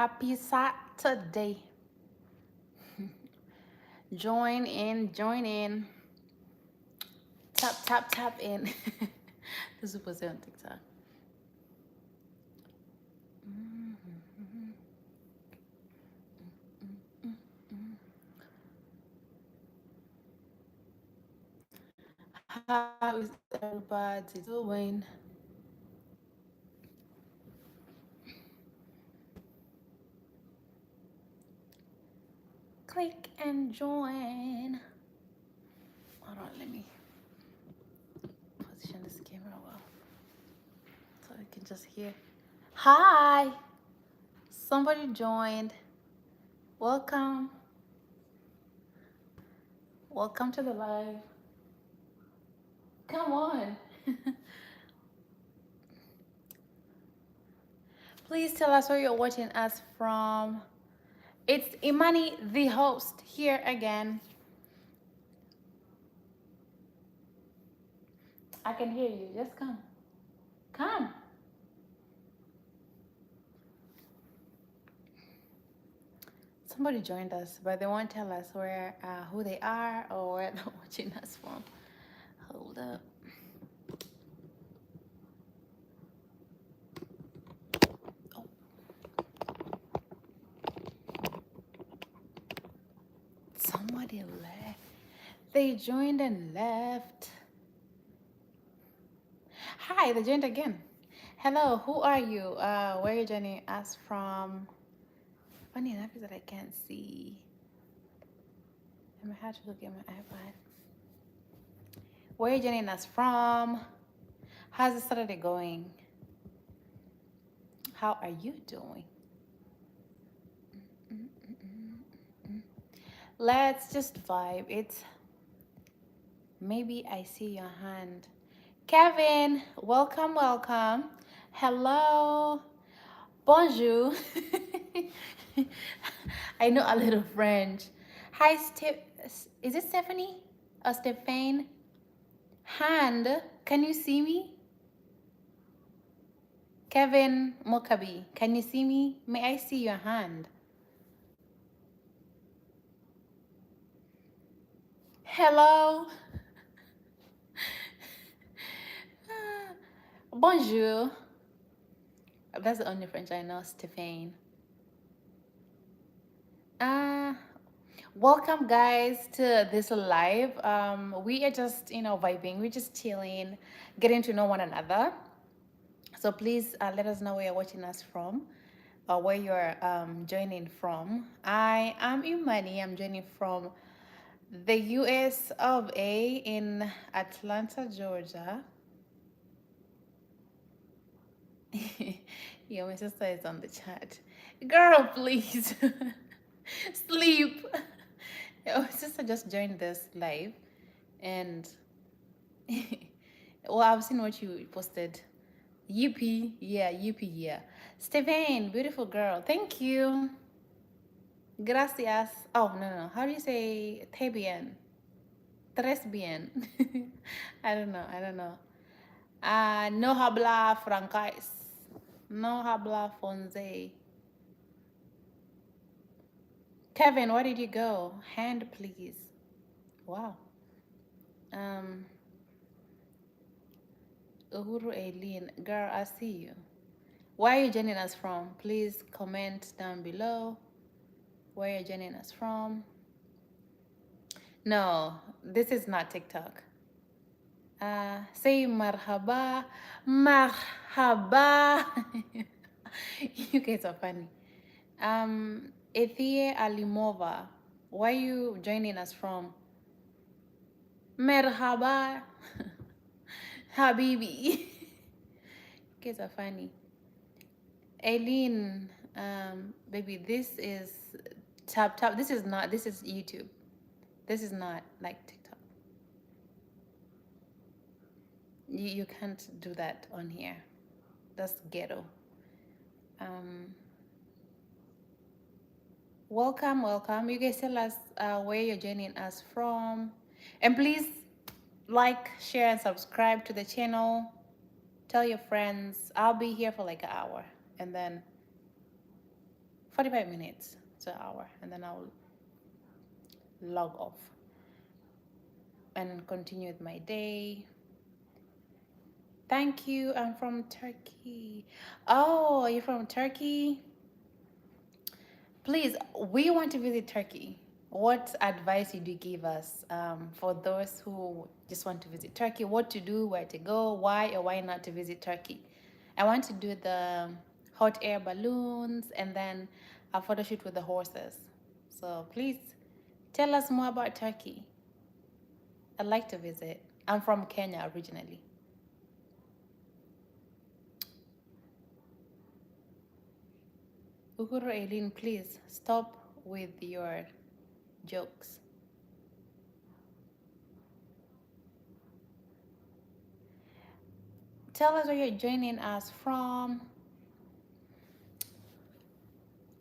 Happy Saturday. Join in, join in. Tap, tap, tap in. This is what's on TikTok. How is everybody doing? Click and join. Hold on, let me position this camera well so I can just hear. Hi! Somebody joined. Welcome. Welcome to the live. Come on. Please tell us where you're watching us from. It's Imani, the host, here again. I can hear you. Just come. Come. Somebody joined us, but they won't tell us where, who they are or where they're watching us from. Hold up. Oh, somebody left. They joined and left. Hi, they joined again. Hello, who are you? Where are you joining us from? Funny enough is that I can't see. I might have to look at my iPad. Where are you joining us from? How's the Saturday going? How are you doing? Let's just vibe. It's maybe I see your hand. Kevin, welcome, welcome. Hello. Bonjour. I know a little French. Hi, is it Stephanie or Stephane? Hand, can you see me? Kevin Mokabi, can you see me? May I see your hand? Hello. Bonjour. That's the only French I know, Stephane. Uh, welcome guys to this live. We are just, vibing. We're just chilling, getting to know one another. So please let us know where you're watching us from or where you're joining from. I am Imani. I'm joining from the US of A in Atlanta, Georgia. Yeah, my sister is on the chat. Girl, please. Sleep. Yeah, my sister just joined this live and well, I've seen what you posted. Yippee, yeah, yippee, yeah. Stephane, beautiful girl. Thank you. Gracias. Oh, no, no. How do you say te bien? Tres bien. I don't know. I don't know. No habla francais. No habla fonse. Kevin, where did you go? Hand, please. Wow. Um, Uhuru Aileen, girl, I see you. Where are you joining us from? Please comment down below where you're joining us from. No, this is not TikTok. Say marhaba, marhaba. You guys are funny. Ethie Alimova, where are you joining us from? Merhaba, Habibi. You guys are funny. Aileen, baby, this is tap tap. This is not. This is YouTube. This is not like TikTok. You can't do that on here. That's ghetto. Welcome, welcome. You guys tell us where you're joining us from. And please like, share, and subscribe to the channel. Tell your friends. I'll be here for like an hour. And then 45 minutes to an hour, and then I'll log off and continue with my day. Thank you. I'm from Turkey. Oh, you're from Turkey? Please, we want to visit Turkey. What advice would you give us for those who just want to visit Turkey? What to do, where to go, why or why not to visit Turkey? I want to do the hot air balloons and then a photo shoot with the horses. So please tell us more about Turkey. I'd like to visit. I'm from Kenya originally. Uhuru Eileen, please stop with your jokes. Tell us where you're joining us from.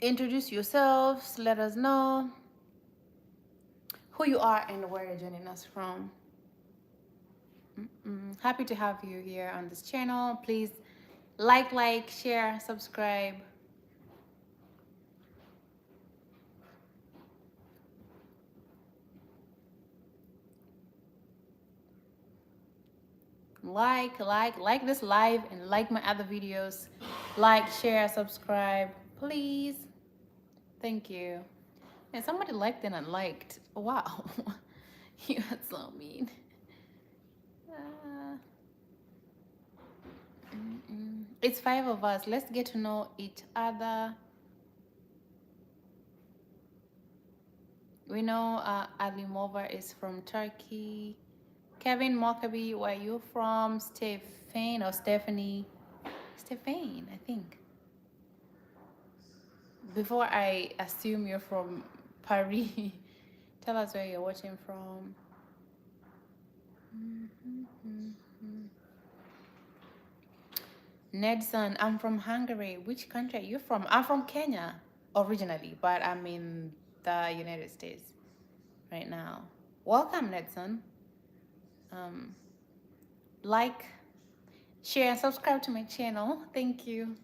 Introduce yourselves. Let us know who you are and where you're joining us from. Happy to have you here on this channel. Please like, share, subscribe. Like this live and like my other videos. Like, share, subscribe, please. Thank you. And somebody liked and unliked. Wow. You are so mean. Uh, it's 5 of us. Let's get to know each other. We know Ali Mover is from Turkey. Kevin Mockaby, where are you from? Stephane or Stephanie? Stephane, I think. Before I assume you're from Paris, tell us where you're watching from. Nedson, I'm from Hungary. Which country are you from? I'm from Kenya originally, but I'm in the United States right now. Welcome, Nedson. Like, share, and subscribe to my channel. Thank you.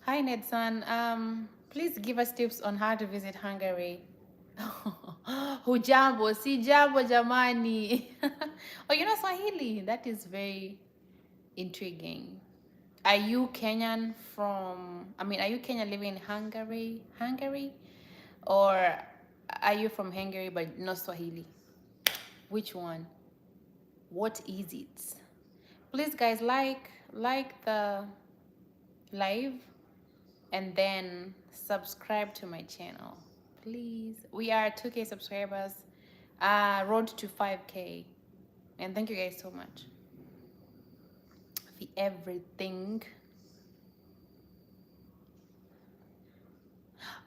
Hi, Nedson. Please give us tips on how to visit Hungary. Hujambo, si jambo jamani. Oh, you know Swahili? That is very intriguing. Are you Kenyan are you Kenyan living in Hungary? Or are you from Hungary but not Swahili? Which one? What is it? Please, guys, like the live and then subscribe to my channel, please. We are 2K subscribers, road to 5K, and thank you guys so much for everything.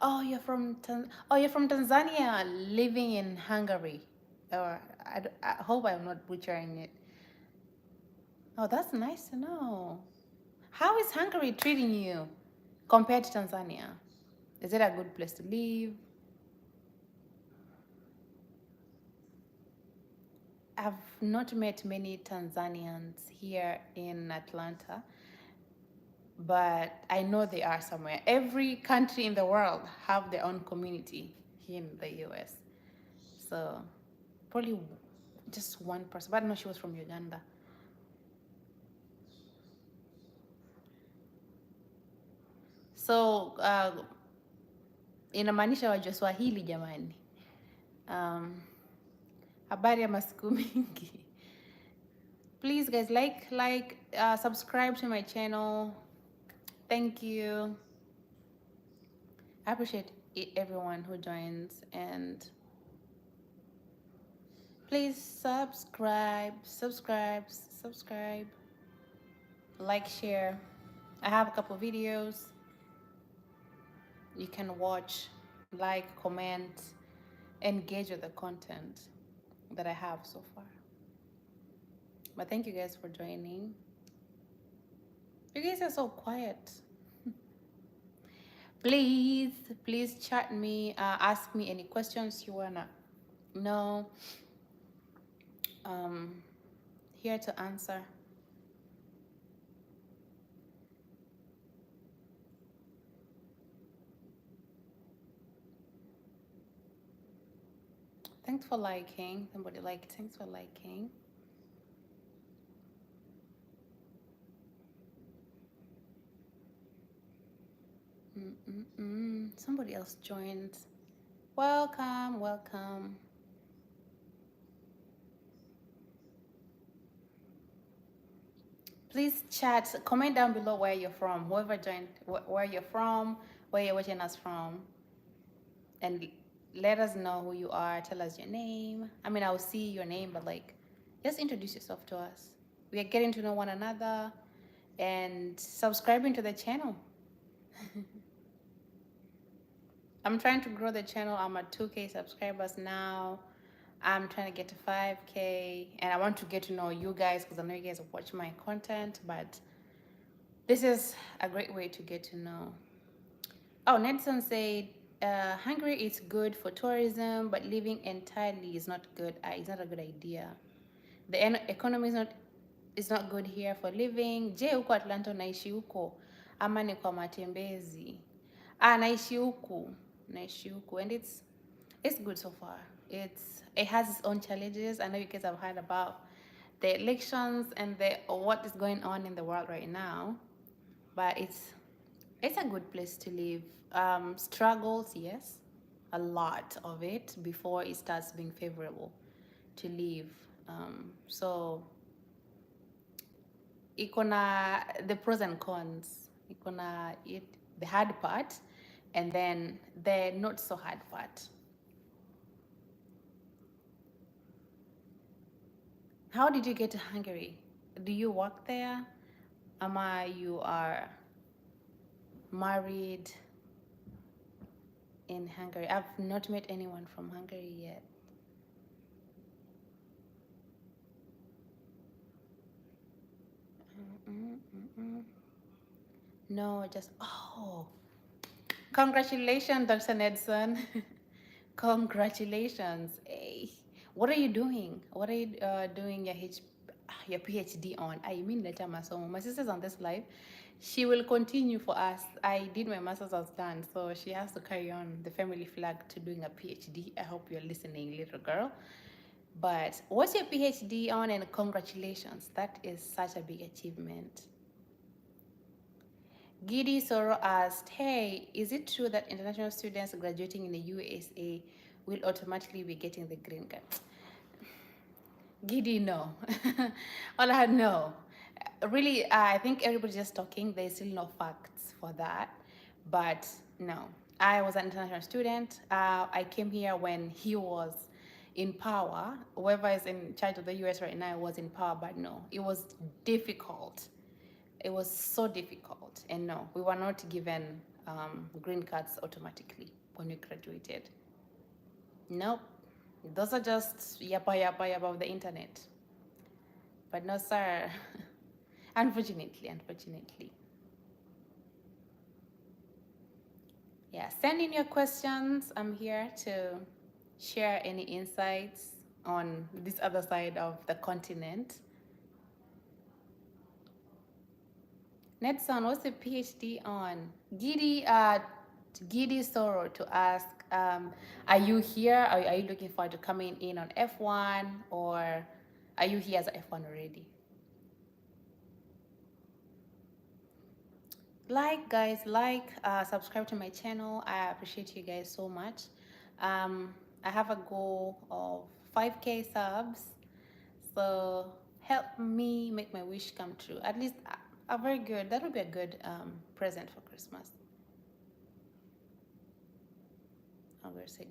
Oh, you're from Tanzania, living in Hungary, or I hope I'm not butchering it. Oh, that's nice to know. How is Hungary treating you compared to Tanzania? Is it a good place to live? I've not met many Tanzanians here in Atlanta, but I know they are somewhere. Every country in the world have their own community here in the US. So probably just one person, but no, she was from Uganda. So inamaanisha wajua Swahili jamani. Habari ya masiku mingi. Please guys, subscribe to my channel. Thank you. I appreciate everyone who joins, and please subscribe, like, share. I have a couple of videos you can watch, like, comment, engage with the content that I have so far. But thank you guys for joining. You guys are so quiet. Please chat me, ask me any questions you wanna know. here to answer. Thanks for liking. Somebody liked. Thanks for liking. Somebody else joined. Welcome, welcome. Please chat, comment down below where you're from, whoever joined, where you're from, where you're watching us from, and let us know who you are. Tell us your name. I mean, I'll see your name, but like, just introduce yourself to us. We are getting to know one another and subscribing to the channel. I'm trying to grow the channel. I'm at 2K subscribers now. I'm trying to get to 5K, and I want to get to know you guys because I know you guys watch my content, but this is a great way to get to know. Oh, Nedson said, Hungary is good for tourism, but living entirely is not good. It's not a good idea. The economy is not good here for living. Je, huko Atlanta unaishi huko ama ni kwa matembezi? Naishi huku, and it's good so far. It has its own challenges. I know you guys have heard about the elections and what is going on in the world right now, but it's a good place to live. Struggles, yes, a lot of it before it starts being favorable to live. So ikona the pros and cons. Ikona the hard part, and then the not so hard part. How did you get to Hungary? Do you work there? Ama you are married in Hungary? I've not met anyone from Hungary yet. No, just congratulations, Dr. Nedson. Congratulations. Hey, what are you doing? What are you doing your PhD on? I mean, later masomo. My sister's on this live. She will continue for us. I did my master's, I was done, so she has to carry on the family flag to doing a PhD. I hope you're listening, little girl. But what's your PhD on? And congratulations. That is such a big achievement. Giddy Soro asked, hey, is it true that international students graduating in the USA will automatically be getting the green card? Giddy, no. Ola, no. Really, I think everybody's just talking. There's still no facts for that. But no, I was an international student. I came here when he was in power. Whoever is in charge of the US right now was in power, but no, it was difficult. It was so difficult. And no, we were not given green cards automatically when we graduated. Nope. Those are just yappa of the internet. But no, sir. Unfortunately. Yeah, send in your questions. I'm here to share any insights on this other side of the continent. Nedson, what's the PhD on? Giddy Sorrow to ask, are you here? Are you looking forward to coming in on F1, or are you here as F1 already? Guys, subscribe to my channel. I appreciate you guys so much. I have a goal of 5K subs, so help me make my wish come true. At least a very good, that would be a good present for Christmas.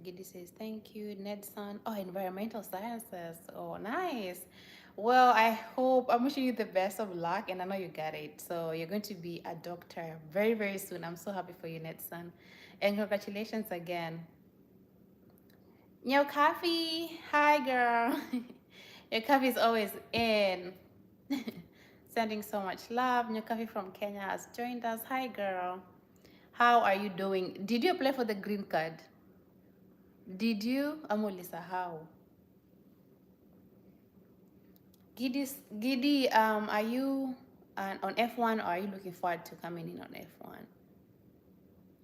Giddy says, thank you, Nedson. Oh, environmental sciences. Oh, nice. Well, I hope, I'm wishing you the best of luck, and I know you got it. So you're going to be a doctor very, very soon. I'm so happy for you, Nedson. And congratulations again. Yo, Coffee. Hi, girl. Your coffee is always in. Sending so much love. New coffee from Kenya has joined us. Hi, girl. How are you doing? Did you apply for the green card? Did you? Amulisa, how? Giddy, are you on F1 or are you looking forward to coming in on F1?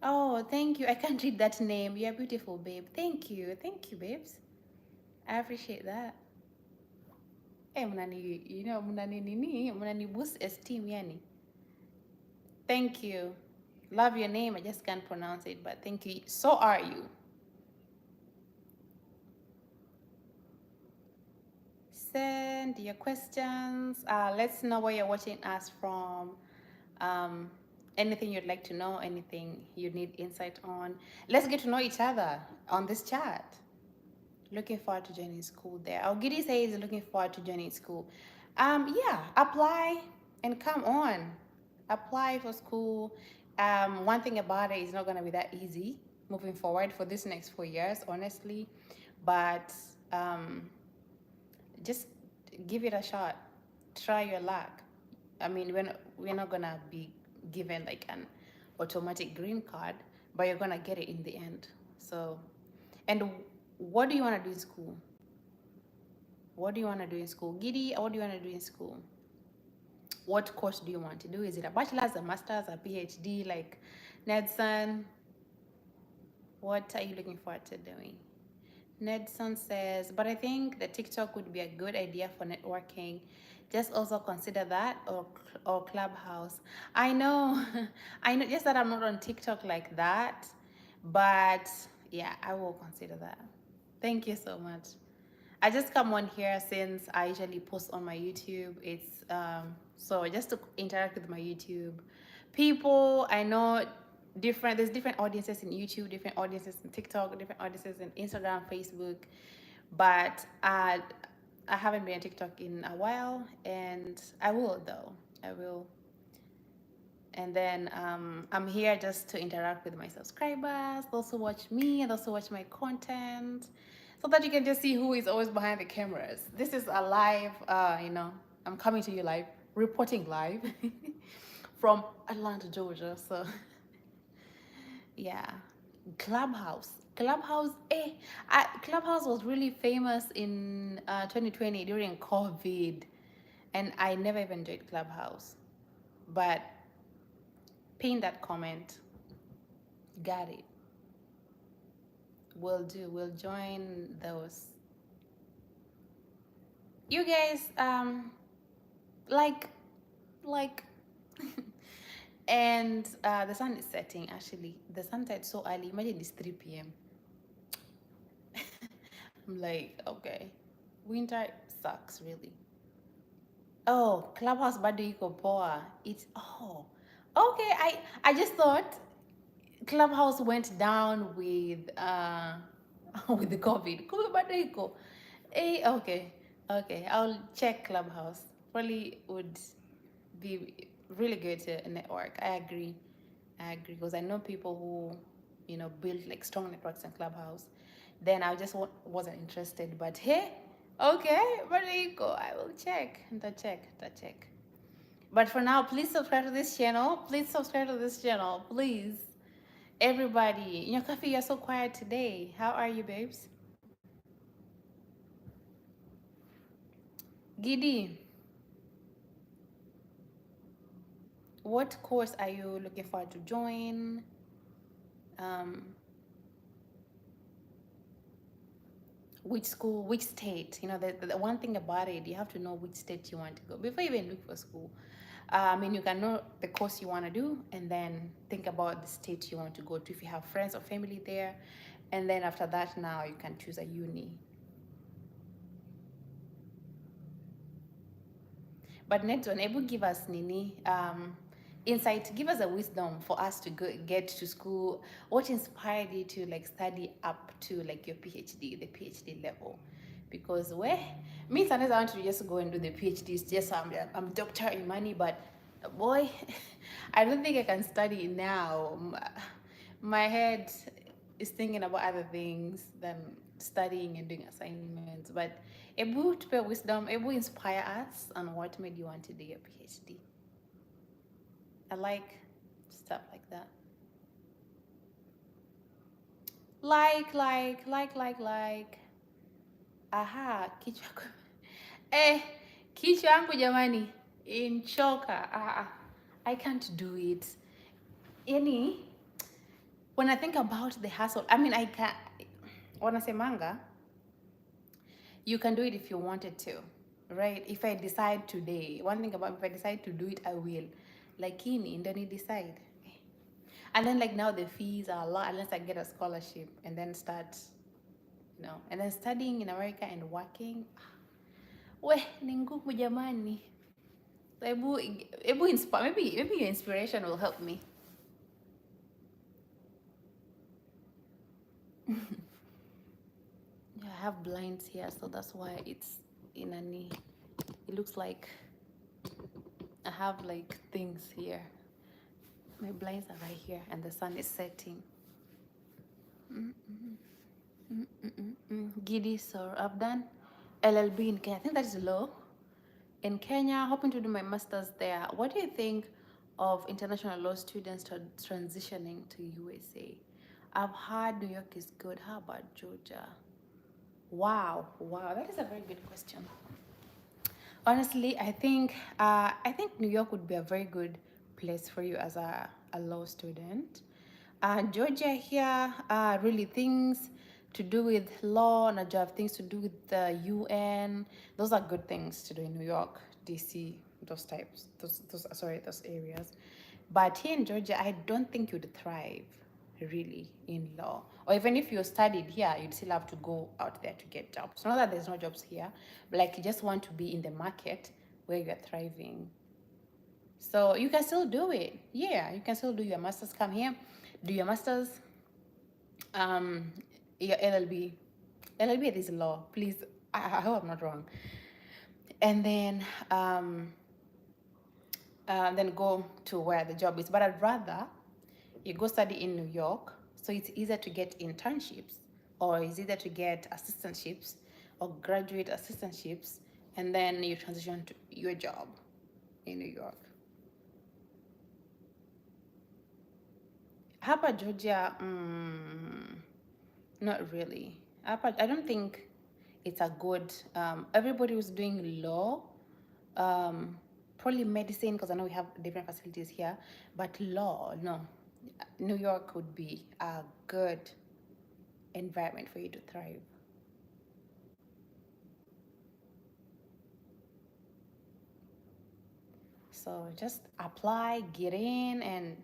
Oh, thank you. I can't read that name. You're beautiful, babe. Thank you. Thank you, babes. I appreciate that. Hey, mnani, mnani boost esteem, yani. Thank you. Love your name. I just can't pronounce it, but thank you. So are you. Send your questions. Let's know where you're watching us from. Um, anything you'd like to know, anything you need insight on. Let's get to know each other on this chat. Looking forward to joining school there. Our Giddy says looking forward to joining school. Yeah, apply and come on. Apply for school. One thing about it is not gonna be that easy moving forward for this next 4 years, honestly. But just give it a shot. Try your luck. I mean, we're not gonna be given like an automatic green card, but you're gonna get it in the end. So, and what do you want to do in school? What do you want to do in school? Giddy, what do you want to do in school? What course do you want to do? Is it a bachelor's, a master's, a PhD, like Nedson? What are you looking forward to doing? Nedson says, but I think the TikTok would be a good idea for networking. Just also consider that or Clubhouse. I know, I know. Just that I'm not on TikTok like that, but yeah, I will consider that. Thank you so much. I just come on here since I usually post on my YouTube. It's so just to interact with my YouTube people. I know different. There's different audiences in YouTube, different audiences in TikTok, different audiences in Instagram, Facebook. But I haven't been on TikTok in a while, and I will though. I will. And then I'm here just to interact with my subscribers, those who watch me, and those who watch my content, so that you can just see who is always behind the cameras. This is a live, I'm coming to you live, reporting live from Atlanta, Georgia. So, yeah. Clubhouse was really famous in 2020 during COVID, and I never even joined Clubhouse. But pin that comment. Got it. Will do. We'll join those. You guys, like, like, and the sun is setting. Actually, the sun set so early. Imagine it's 3 p.m. I'm like, okay, winter sucks really. Oh, Clubhouse bado iko poa. It's okay. I just thought Clubhouse went down with with the COVID. COVID bado iko. Okay, okay. I'll check Clubhouse. Probably would be really good to network. I agree. I agree because I know people who, build like strong networks in Clubhouse. Then I just wasn't interested. But hey, okay, but there you go. I will check. The check. But for now, please subscribe to this channel. Please subscribe to this channel. Please. Everybody. Nyokafi, you're so quiet today. How are you, babes? Giddy, what course are you looking forward to join? Um, which school, which state? The one thing about it, you have to know which state you want to go before you even look for school. You can know the course you want to do and then think about the state you want to go to if you have friends or family there. And then after that, now you can choose a uni. But Nedson, able give us Nini insight, give us a wisdom for us to get to school. What inspired you to like study up to like your PhD, the PhD level? Because me sometimes I want to just go and do the PhDs. Just so I'm Dr. Imani, but boy, I don't think I can study now. My head is thinking about other things than studying and doing assignments. But able to pay wisdom, able to inspire us on what made you want to do your PhD. I like stuff like that. Like. Aha, kichwa. Eh, Kichwa yangu jamani inchoka. I can't do it. Yani, when I think about the hustle, I mean, I can. Wanasemanga, you can do it if you wanted to, right? If I decide today, one thing about, if I decide to do it, I will. Lakini ndo ni decide. And then like now the fees are a lot unless I get a scholarship and then start, and then studying in America and working. We ni ngumu jamani. Ebu inspire, maybe your inspiration will help me. Yeah, I have blinds here, so that's why it's in a knee. It looks like I have like things here. My blinds are right here, and the sun is setting. Giddy, so I've done LLB in Kenya. I think that is low. In Kenya, hoping to do my master's there. What do you think of international law students transitioning to USA? I've heard New York is good. How about Georgia? Wow, that is a very good question. Honestly, I think New York would be a very good place for you as a law student. Georgia here, really things to do with law, and I have things to do with the UN. Those are good things to do in New York, DC, those types, those areas. But here in Georgia, I don't think you'd thrive really in law. Or even if you studied here, you'd still have to go out there to get jobs. Not that there's no jobs here, but like you just want to be in the market where you're thriving. So you can still do it. Yeah, you can still do your master's. Come here, do your master's, um, your LLB. LLB is law. Please, I hope I'm not wrong. And then go to where the job is. But I'd rather you go study in New York, so it's easier to get internships, or it's easier to get assistantships or graduate assistantships, and then you transition to your job in New York. Hapa Georgia, not really. Hapa, I don't think it's a good. Everybody who's doing law, probably medicine, because I know we have different facilities here, but law, no. New York would be a good environment for you to thrive. So just apply, get in, and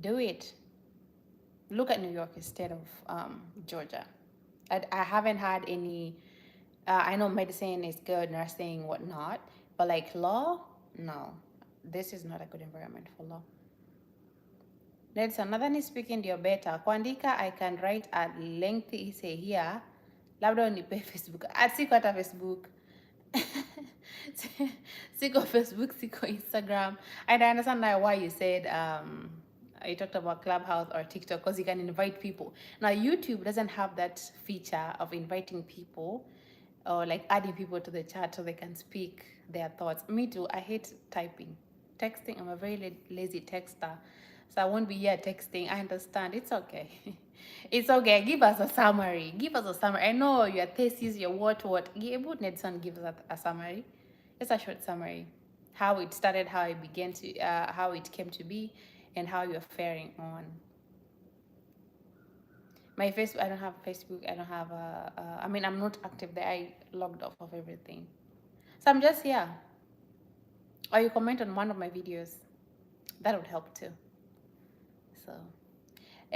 do it. Look at New York instead of Georgia. I haven't had any. I know medicine is good, nursing, whatnot, but like law, no. This is not a good environment for law. Nelson, nadhani speaking ndio better. Kuandika, I can write a lengthy essay here. Labda unipe Facebook. Siko hata Facebook. Siko Facebook, siko Instagram. And I understand now why you said you talked about Clubhouse or TikTok, because you can invite people. Now YouTube doesn't have that feature of inviting people or like adding people to the chat so they can speak their thoughts. Me too. I hate typing. Texting, I'm a very lazy texter. So I won't be here texting. I understand. It's okay. It's okay. Give us a summary. Give us a summary. I know your thesis, your what. But Nedson gives us a summary. It's a short summary. How it started, how it began to, how it came to be, and how you're faring on. My Facebook, I don't have Facebook. I don't have I mean, I'm not active there. I logged off of everything. So I'm just here. Or you comment on one of my videos. That would help too. So,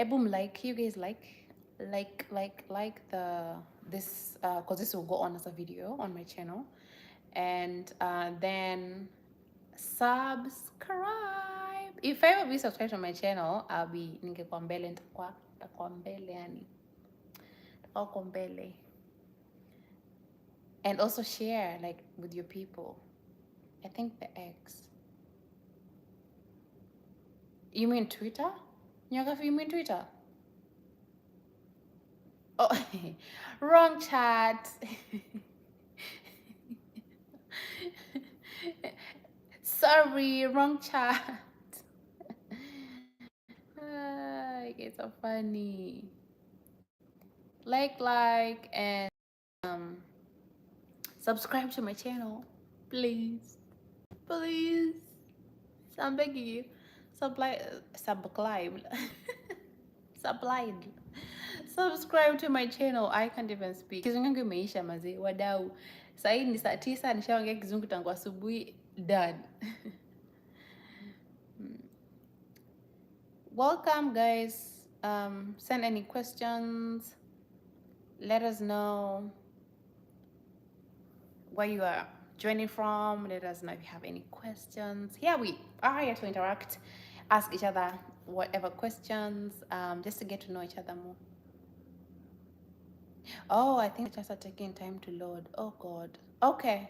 boom, like you guys like the this because this will go on as a video on my channel, and then subscribe. If I ever be subscribed to my channel, I'll be ningekuwa mbele, nitakuwa mbele yani. Nitakuwa mbele. And also share like with your people. I think the X. You mean Twitter? Nyagafi, you mean Twitter? Oh, wrong chat. Sorry, wrong chat. You guys are funny. Like, and Subscribe to my channel, please. Please. I'm begging you. Subscribe. Subscribe. Subscribe to my channel. I can't even speak. Kizungu yangu imeisha mazee, wadau. Sahii ni saa 9 nishaongea kizungu tangu asubuhi. Done. Welcome guys. Send any questions. Let us know where you are joining from. Let us know if you have any questions. Here we are here to interact, ask each other whatever questions, just to get to know each other more. Oh, I think just are taking time to load. Oh God. Okay.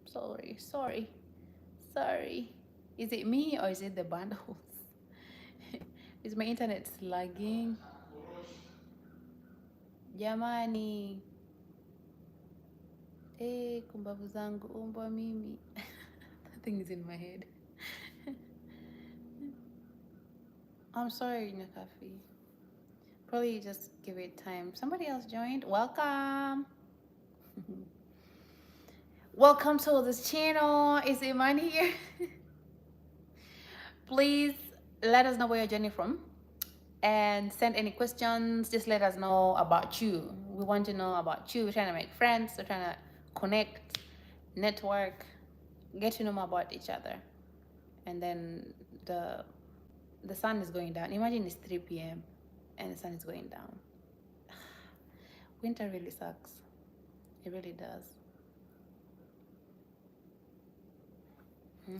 Sorry. Is it me or is it the bundles? Is my internet lagging? Jamani. Hey, kumbavu zangu umbwa mimi. That thing is in my head. I'm sorry, Nakafi. Probably just give it time. Somebody else joined. Welcome. Welcome to this channel. Is Imani here? Please let us know where you're joining from and send any questions. Just let us know about you. We want to know about you. We're trying to make friends. We're trying to connect, network, get to know more about each other. And then the sun is going down. Imagine it's 3 p.m. and the sun is going down. Winter really sucks. It really does.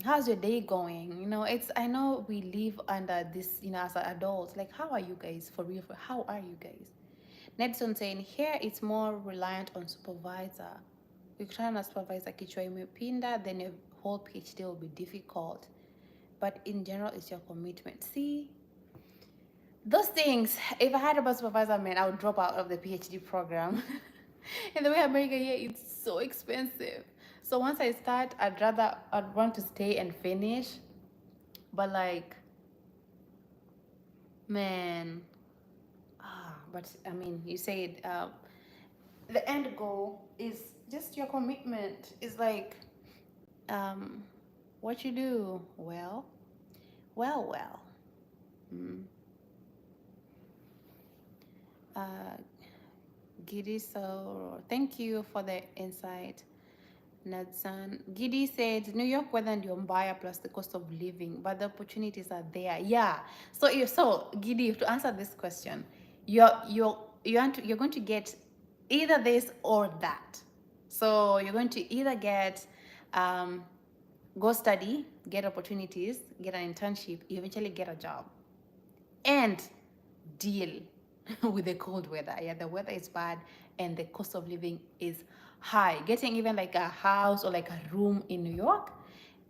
How's your day going? I know we live under this, as adults. Like, how are you guys for real? How are you guys? Nedson saying here it's more reliant on supervisor. Ukitana supervisor kichwa imepinda, then your whole PhD will be difficult. But in general, it's your commitment. See, those things, if I had a supervisor, man, I would drop out of the PhD program. And the way America here, it's so expensive. So once I start, I'd want to stay and finish. But like, man, but I mean, you said the end goal is just your commitment. Is like, what you do well. Giddy, so thank you for the insight, Nadsan. Giddy said New York weather and your buyer plus the cost of living, but the opportunities are there. Yeah. So Giddy, to answer this question, you're going to get either this or that. So you're going to either get go study, get opportunities, get an internship, eventually get a job, and deal with the cold weather. Yeah, the weather is bad and the cost of living is high. Getting even like a house or like a room in New York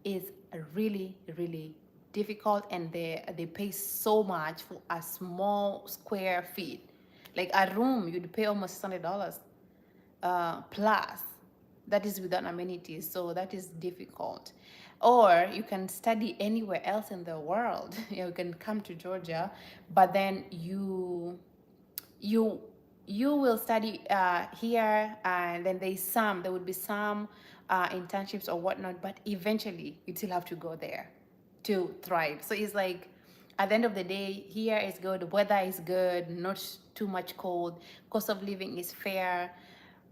is really, really difficult, and they pay so much for a small square feet. Like a room, you'd pay almost $600 plus. That is without amenities, so that is difficult. Or you can study anywhere else in the world. You can come to Georgia, but then you will study here, and then there would be some internships or whatnot, but eventually you still have to go there to thrive. So it's like, at the end of the day, here is good, weather is good, not too much cold, cost of living is fair,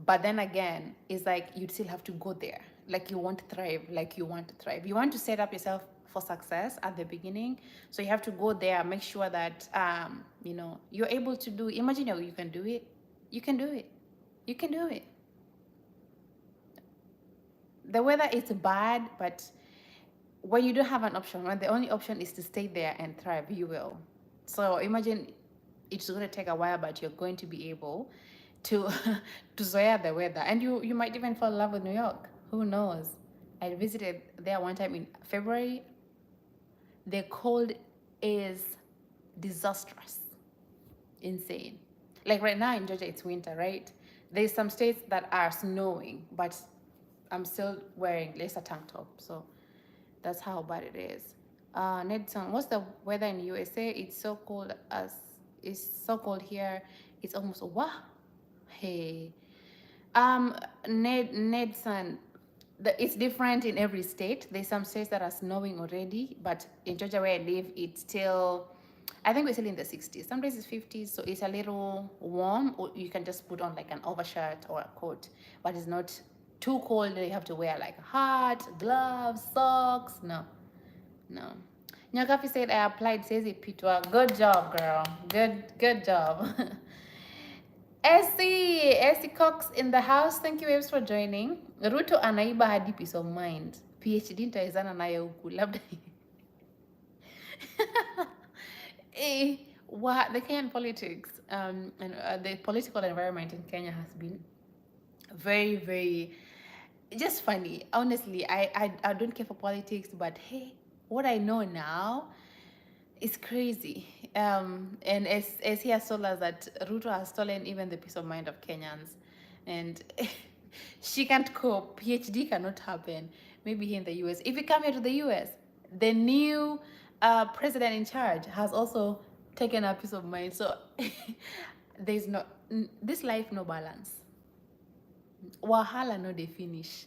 but then again, it's like you still have to go there. Like you want to thrive, You want to set up yourself for success at the beginning. So you have to go there, make sure that, you're able to do, imagine you can do it. You can do it. You can do it. The weather is bad, but when you don't have an option, when the only option is to stay there and thrive, you will. So imagine it's going to take a while, but you're going to be able to to zoea the weather, and you might even fall in love with New York. Who knows? I visited there one time in February. The cold is disastrous, insane. Like right now in Georgia, it's winter, right? There's some states that are snowing, but I'm still wearing lace tank top, so that's how bad it is. Nedson, what's the weather in USA? It's so cold here. It's almost, wow. Hey, Um, Nedson, it's different in every state. There's some states that are snowing already, but in Georgia where I live, it's still, I think we're still in the 60s. Some days it's 50s, so it's a little warm. Or you can just put on like an overshirt or a coat, but it's not too cold that you have to wear like a hat, gloves, socks. No, no. Nyakafi said I applied, says it Pitwa. Good job, girl. Good job. Essie Cox in the house. Thank you, Waves, for joining. Ruto anaiba hadi peace of mind. PhD nitawezana nayo huku labda. What the Kenyan politics and the political environment in Kenya has been very, very just funny. Honestly, I don't care for politics, but hey, what I know now is crazy. And as he has told us that Ruto has stolen even the peace of mind of Kenyans, and she can't cope. PhD cannot happen. Maybe here in the US. If you come here to the US, the new president in charge has also taken a peace of mind. So there's no this life no balance. Wahala no they finish.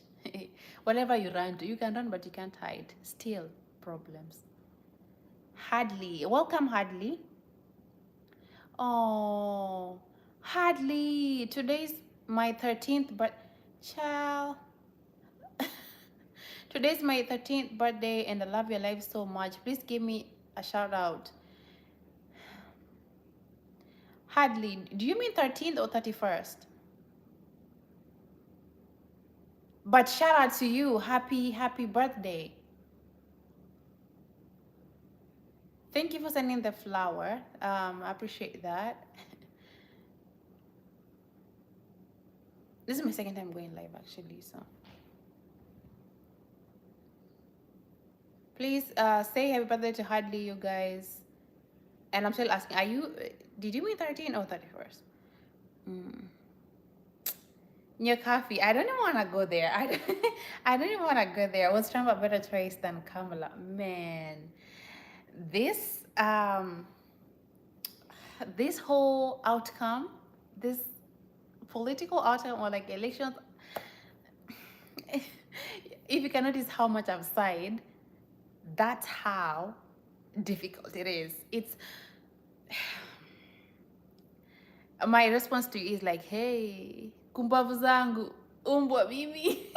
Whatever you run to, you can run but you can't hide. Still problems. Hadley, welcome Hadley. Oh, Hadley, today's my 13th, but child. Today's my 13th birthday and I love your life so much. Please give me a shout out. Hadley, do you mean 13th or 31st? But shout out to you. Happy birthday. Thank you for sending the flower. I appreciate that. This is my second time going live actually, so please say happy birthday to Hadley, you guys. And I'm still asking, did you mean 13 or 31st? Your coffee. I don't even want to go there. I don't even want to go there. I was trying a better choice than Kamala. Man, this this whole outcome, this political outcome or like elections, if you can notice how much I've sighed, that's how difficult it is. It's my response to you is like, hey, kumbavu zangu, umbwa mimi.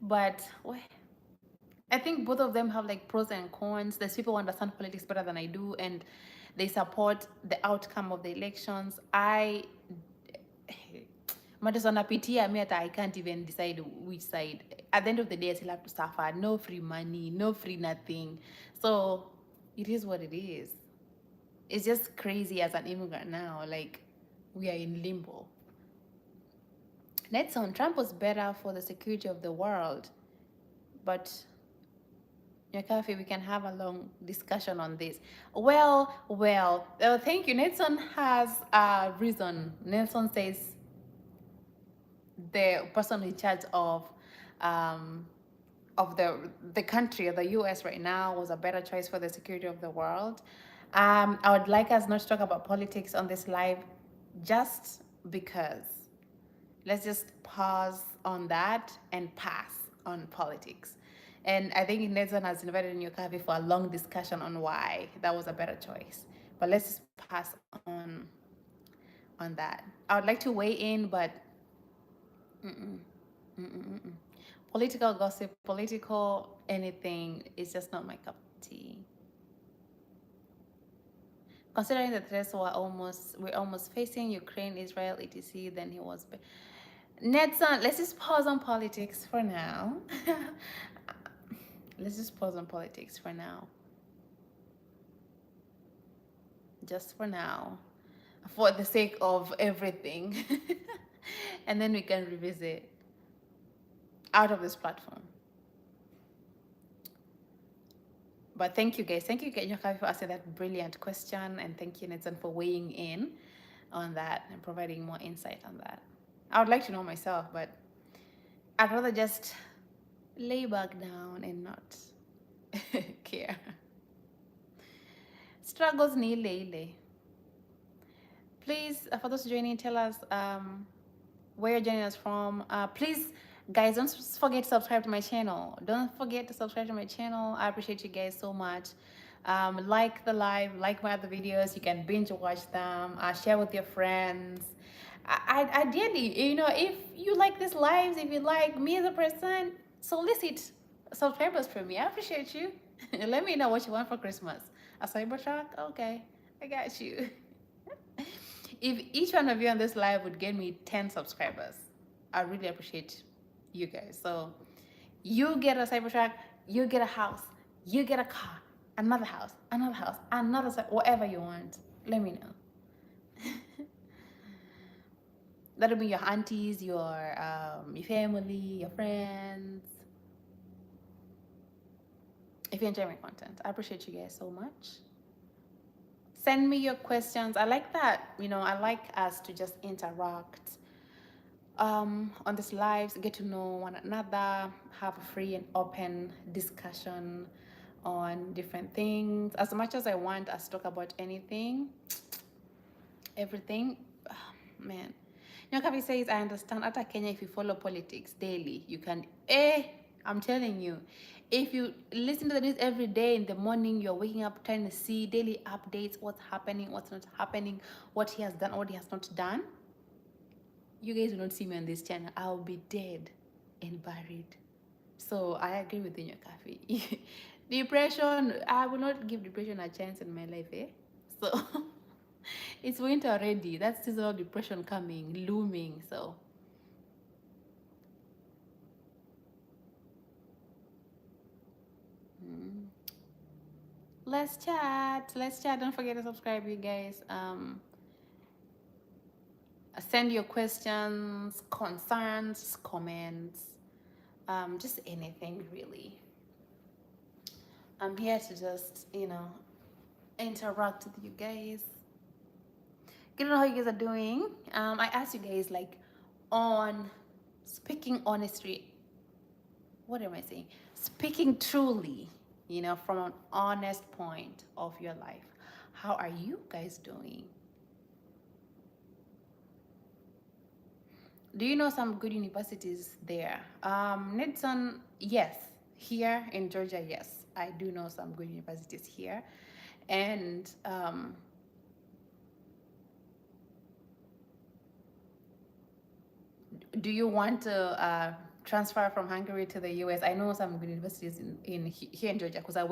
But I think both of them have like pros and cons. There's people who understand politics better than I do, and they support the outcome of the elections. I can't even decide which side. At the end of the day, I still have to suffer. No free money, no free nothing. So it is what it is. It's just crazy as an immigrant now. Like, we are in limbo. Netson, Trump was better for the security of the world, but Nyakafi, we can have a long discussion on this. Well, thank you. Nelson has a reason. Nelson says the person in charge um, of the country, the U.S. right now, was a better choice for the security of the world. I would like us not to talk about politics on this live, just because. Let's just pause on that and pass on politics. And I think Nelson has invited New Cafe for a long discussion on why that was a better choice. But let's just pass on that. I would like to weigh in, but political gossip, political anything is just not my cup of tea. Considering the threats we're almost facing, Ukraine, Israel, etc., then he was. Nedson, let's just pause on politics for now. Let's just pause on politics for now. Just for now. For the sake of everything. And then we can revisit out of this platform. But thank you guys. Thank you, Kenyoka, for asking that brilliant question. And thank you, Nedson, for weighing in on that and providing more insight on that. I would like to know myself, but I'd rather just lay back down and not care. Struggles ni ile ile. Please, for those joining, tell us where you're joining us from. Please, guys, don't forget to subscribe to my channel. Don't forget to subscribe to my channel. I appreciate you guys so much. Like the live, like my other videos. You can binge watch them. Share with your friends. Ideally, if you like these lives, if you like me as a person, solicit subscribers from me. I appreciate you. Let me know what you want for Christmas. A Cybertruck? Okay, I got you. If each one of you on this live would get me 10 subscribers, I really appreciate you guys. So you get a Cybertruck, you get a house, you get a car, another house, another whatever you want. Let me know. That'll be your aunties, your family, your friends. If you enjoy my content, I appreciate you guys so much. Send me your questions. I like that. I like us to just interact on these lives, get to know one another, have a free and open discussion on different things. As much as I want us to talk about anything, everything, man. Kavi says, I understand at Kenya, if you follow politics daily, you can, I'm telling you, if you listen to the news every day in the morning, you're waking up trying to see daily updates, what's happening, what's not happening, what he has done, what he has not done, you guys will not see me on this channel. I'll be dead and buried. So I agree with you, Kafi. Depression, I will not give depression a chance in my life, eh? So it's winter already. That's seasonal depression coming, looming. So mm. Let's chat. Let's chat. Don't forget to subscribe, you guys. Send your questions, concerns, comments, just anything really. I'm here to just, interact with you guys. Get to know how you guys are doing. I asked you guys like on speaking honestly. What am I saying? Speaking truly, from an honest point of your life. How are you guys doing? Do you know some good universities there? Nedson, yes. Here in Georgia, yes. I do know some good universities here. And do you want to transfer from Hungary to the US? I know some good universities here in Georgia because I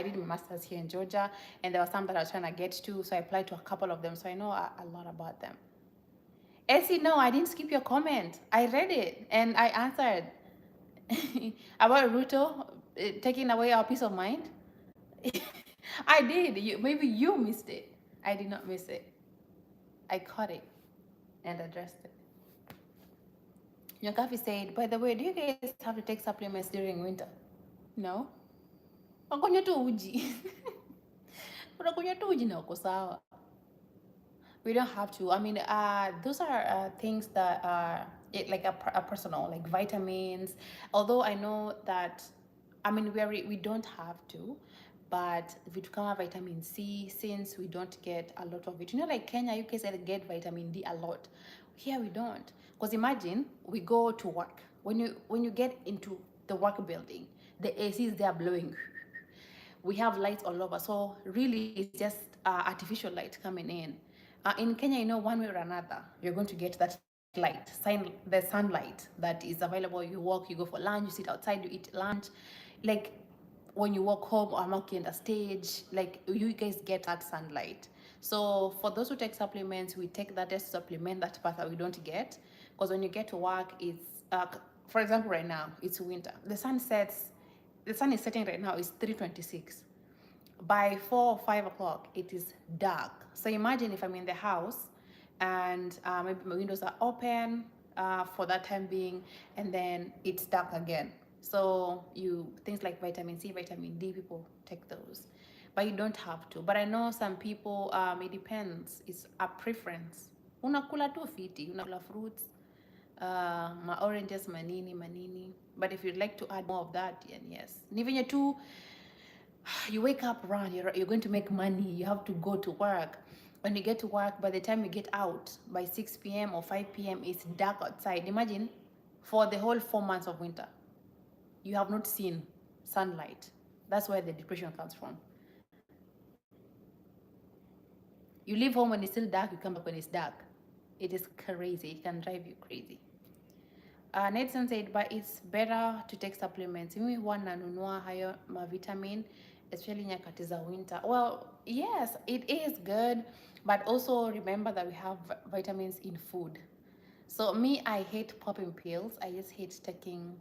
did my master's here in Georgia, and there were some that I was trying to get to, so I applied to a couple of them, so I know a lot about them. Essie, no, I didn't skip your comment. I read it and I answered about Ruto taking away our peace of mind. I did. Maybe you missed it. I did not miss it. I caught it and addressed it. Nyokafi said, by the way, do you guys have to take supplements during winter? No? Wakunywa tu uji. Unakunywa tu uji na uko sawa. We don't have to. I mean, those are things that are like a personal, like vitamins. Although I know that, I mean, we don't have to, but vitukama vitamin C, since we don't get a lot of it. Like Kenya, you guys get vitamin D a lot. Here we don't. Because imagine we go to work. When you get into the work building, the ACs, they are blowing. We have lights all over, so really it's just artificial light coming in Kenya, one way or another you're going to get that light, the sunlight that is available. You walk, you go for lunch, you sit outside, you eat lunch, like when you walk home or walking in the stage, like you guys get that sunlight. So for those who take supplements, we take that just to supplement that part that we don't get, because when you get to work, it's for example, right now it's winter, the sun is setting right now, is 3:26. By 4 or 5 o'clock, it is dark. So imagine if I'm in the house and maybe my windows are open for that time being, and then it's dark again. So things like vitamin C, vitamin D, people take those, but you don't have to. But I know some people, it depends. It's a preference. Unakula tu fiti, unakula fruits, ma oranges, manini. But if you'd like to add more of that, yes. Even your two, you wake up around, you're going to make money, you have to go to work, when you get to work, by the time you get out by 6 p.m. or 5 p.m., it's dark outside. Imagine for the whole 4 months of winter, you have not seen sunlight. That's where the depression comes from. You leave home when it's still dark, you come back when it's dark. It is crazy. It can drive you crazy. Nedson said, but it's better to take supplements. Mimi huwa nanunua hayo mavitamin, especially nyakati za winter. Well, yes, it is good, but also remember that we have vitamins in food. So me, I hate popping pills. I just hate taking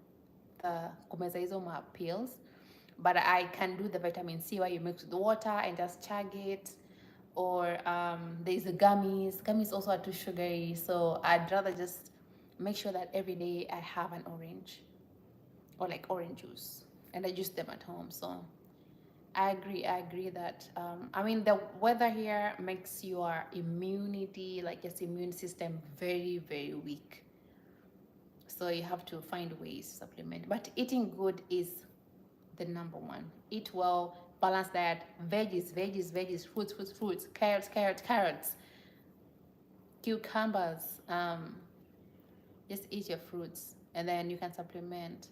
the kumeza hizo ma pills. But I can do the vitamin C where you mix with water and just chug it. Or there's the gummies. Gummies also are too sugary, so I'd rather just make sure that every day I have an orange or like orange juice, and I juice them at home. So I agree that I mean the weather here makes your immunity, like your immune system, very very weak. So you have to find ways to supplement. But eating good is the number one. Eat well, balanced diet, veggies, fruits, carrots, cucumbers. Just eat your fruits, and then you can supplement.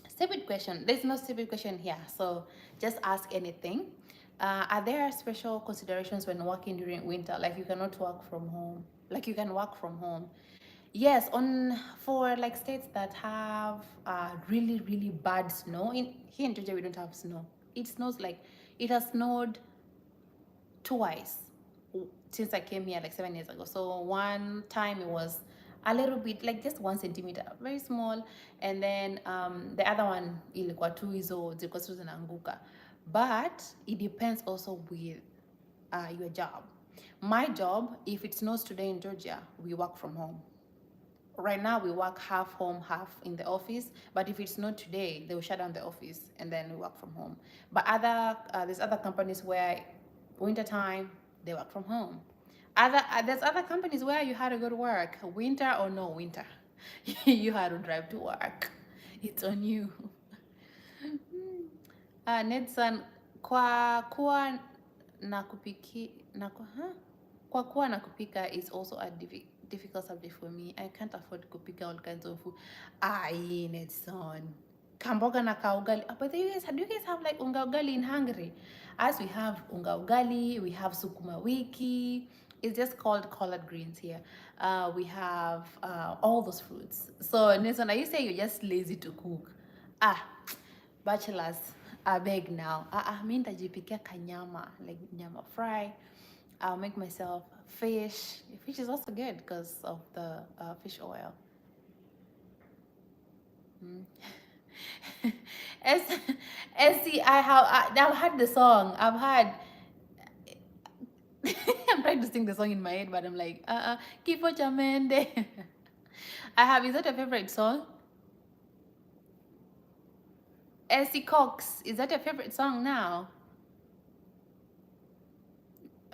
Stupid question. There's no stupid question here, so just ask anything. Are there special considerations when working during winter? Like you cannot work from home. Like you can work from home. Yes, on for like states that have really really bad snow. In here in Georgia, we don't have snow. It snows like it has snowed twice since I came here like 7 years ago. So one time it was a little bit like just 1 centimeter, very small, and then the other one ilikuwa tu hizo zilikuwa tu zinaanguka. But it depends also with your job. My job, if it snows today in Georgia, we work from home. Right now we work half home, half in the office. But if it's not today, they will shut down the office and then we work from home. But there's other companies where winter time they work from home. There's other companies where you had to go to work, winter or no winter, you had to drive to work. It's on you. Nedson, kwa kuwa na kupiki na kwa, huh? Kwa kuwa na kupika is also a difficult subject for me. I can't afford kupika all kinds of food. Aye, Nedson. Kamboga na kaugali. But do you guys have like unga ugali in Hungary? As we have unga ugali, we have sukuma wiki. It's just called collard greens here. We have all those fruits. So Nedson, are you saying you're just lazy to cook? Ah, bachelors, I beg now. Mi nitajipikia kanyama, like nyama fry. I'll make myself fish. Fish is also good because of the fish oil. Mm. See, I've had the song. I've had. I'm trying to sing the song in my head, but I'm like, Kifo Chamende. I have. Is that a favorite song? Essie Cox, is that your favorite song now?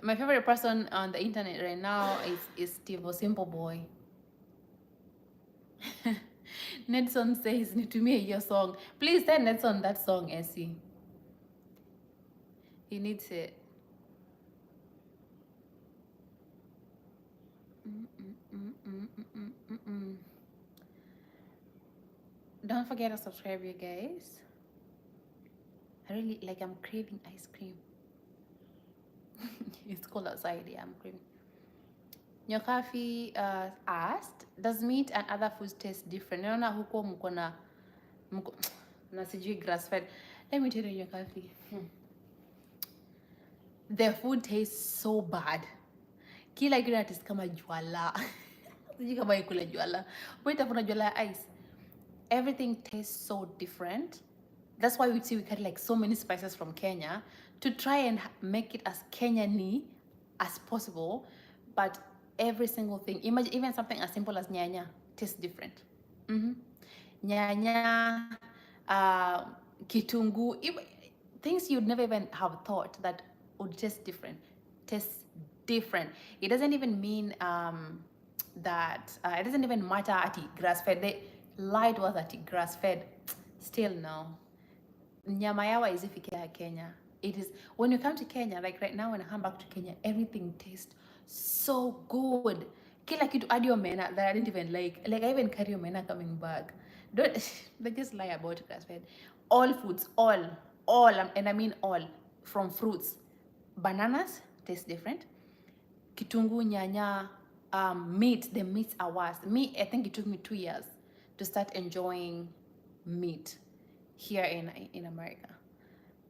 My favorite person on the internet right now is Steve Simple Boy. Nedson says, nitumie your song. Please send Nedson that song, Essie. He needs it. Don't forget to subscribe, you guys. I really like. I'm craving ice cream. It's cold outside. Yeah, I'm craving. Nyokafi asked, does meat and other foods taste different? Naona huko mko na sijui grass fed. Let me tell you, Nyokafi. The food tastes so bad. Kila kitu taste kama juala. Sijui kama ikula juala. Uitafuna juala ice. Everything tastes so different. That's why we carry like so many spices from Kenya to try and make it as Kenyan-y as possible. But every single thing, imagine even something as simple as nyanya tastes different. Nyanya, kitungu, things you'd never even have thought that would taste different. Tastes different. It doesn't even mean that it doesn't even matter at grass fed. They lied was at grass fed. Still no. Nyama yawa isifikia Kenya. It is when you come to Kenya, like right now when I come back to Kenya, everything tastes so good. Kila kitu hadi omena that I didn't even like. Like I even carry omena coming back. Don't they just lie about grass fed. All foods, and I mean all, from fruits. Bananas taste different. Kitungu, nyanya, meat, the meats are worse. Me, I think it took me 2 years to start enjoying meat here in America.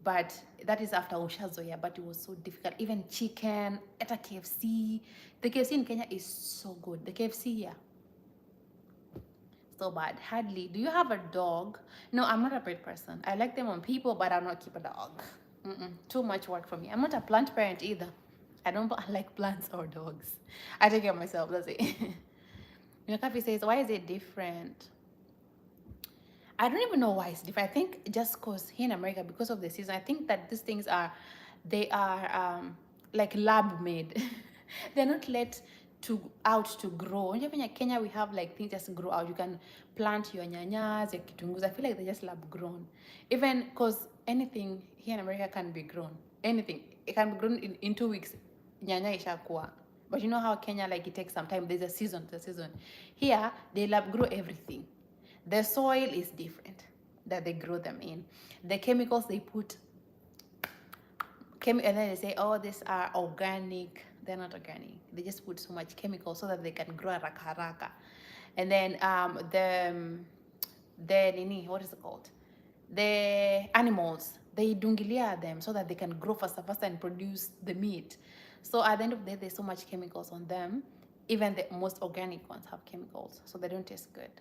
But that is after ushazoya, but it was so difficult. Even chicken, at a KFC. The KFC in Kenya is so good. The KFC here, so bad. Hardly. Do you have a dog? No, I'm not a pet person. I like them on people, but I'll not keep a dog. Too much work for me. I'm not a plant parent either. I don't like plants or dogs. I take care of myself. That's it. Coffee says, why is it different? I don't even know why it's different. I think just because here in America, because of the season, I think that these things are, they are like lab made. They're not let to out to grow. Unajua in Kenya we have like things just grow out. You can plant your nyanyas, your kitungus. I feel like they're just lab grown. Even because anything here in America can be grown. Anything. It can be grown in 2 weeks. Nyanya ishakuwa. But you know how Kenya, like, it takes some time. There's a season to a season. Here, they lab grow everything. The soil is different that they grow them in. The chemicals they put, and then they say, oh, these are organic. They're not organic. They just put so much chemicals so that they can grow haraka haraka. And then the nini, what is it called? The animals, they dungilia them so that they can grow faster and produce the meat. So at the end of the day, there's so much chemicals on them. Even the most organic ones have chemicals, so they don't taste good.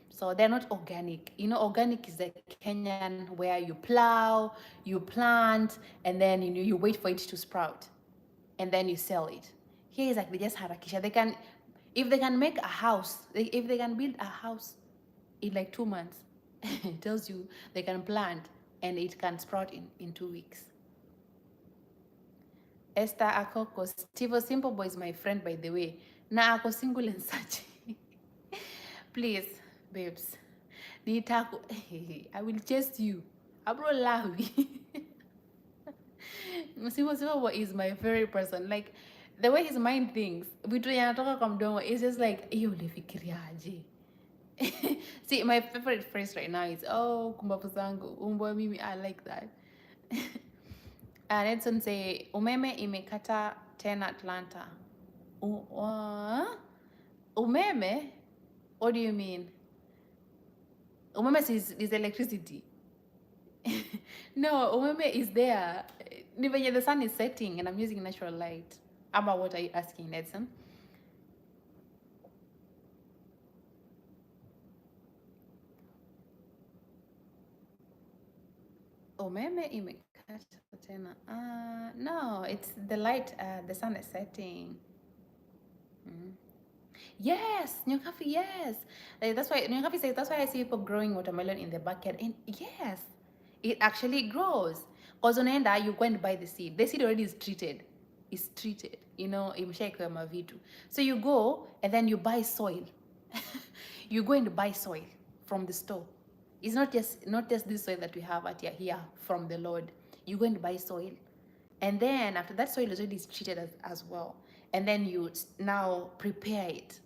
So they're not organic. Organic is the Kenyan where you plow, you plant, and then you wait for it to sprout, and then you sell it. Here is like they just harakisha. If they can make a house, if they can build a house in like 2 months, it tells you they can plant and it can sprout in 2 weeks. Esther Akoko, Steve Simple Boy is my friend, by the way. Na ako single and such. Please, babes. I will chase you. Abro lawi. Simple is my favorite person. Like the way his mind thinks, vitu yanatoka kwa mdomo, it's just like, hiyo ulifikiriaje? See, my favorite phrase right now is, oh, kumbavu zangu, umbo mimi, I like that. And Edson say, umeme imekata tena Atlanta. Umeme? What do you mean? Umeme is electricity. No, umeme is there. The sun is setting and I'm using natural light. About what are you asking, Edson? Umeme imekata tena. No, it's the light. The sun is setting. Yes, Nyonkafi, yes. That's why Nyonkafi says, that's why I see people growing watermelon in the backyard. And yes, it actually grows. Because unaenda, you go and buy the seed. The seed already is treated. It's treated. Imeshaikwa mavitu. So you go and then you buy soil. You go and buy soil from the store. It's not just this soil that we have at here from the Lord. You go and buy soil. And then after that soil is already treated as well. And then you now prepare it.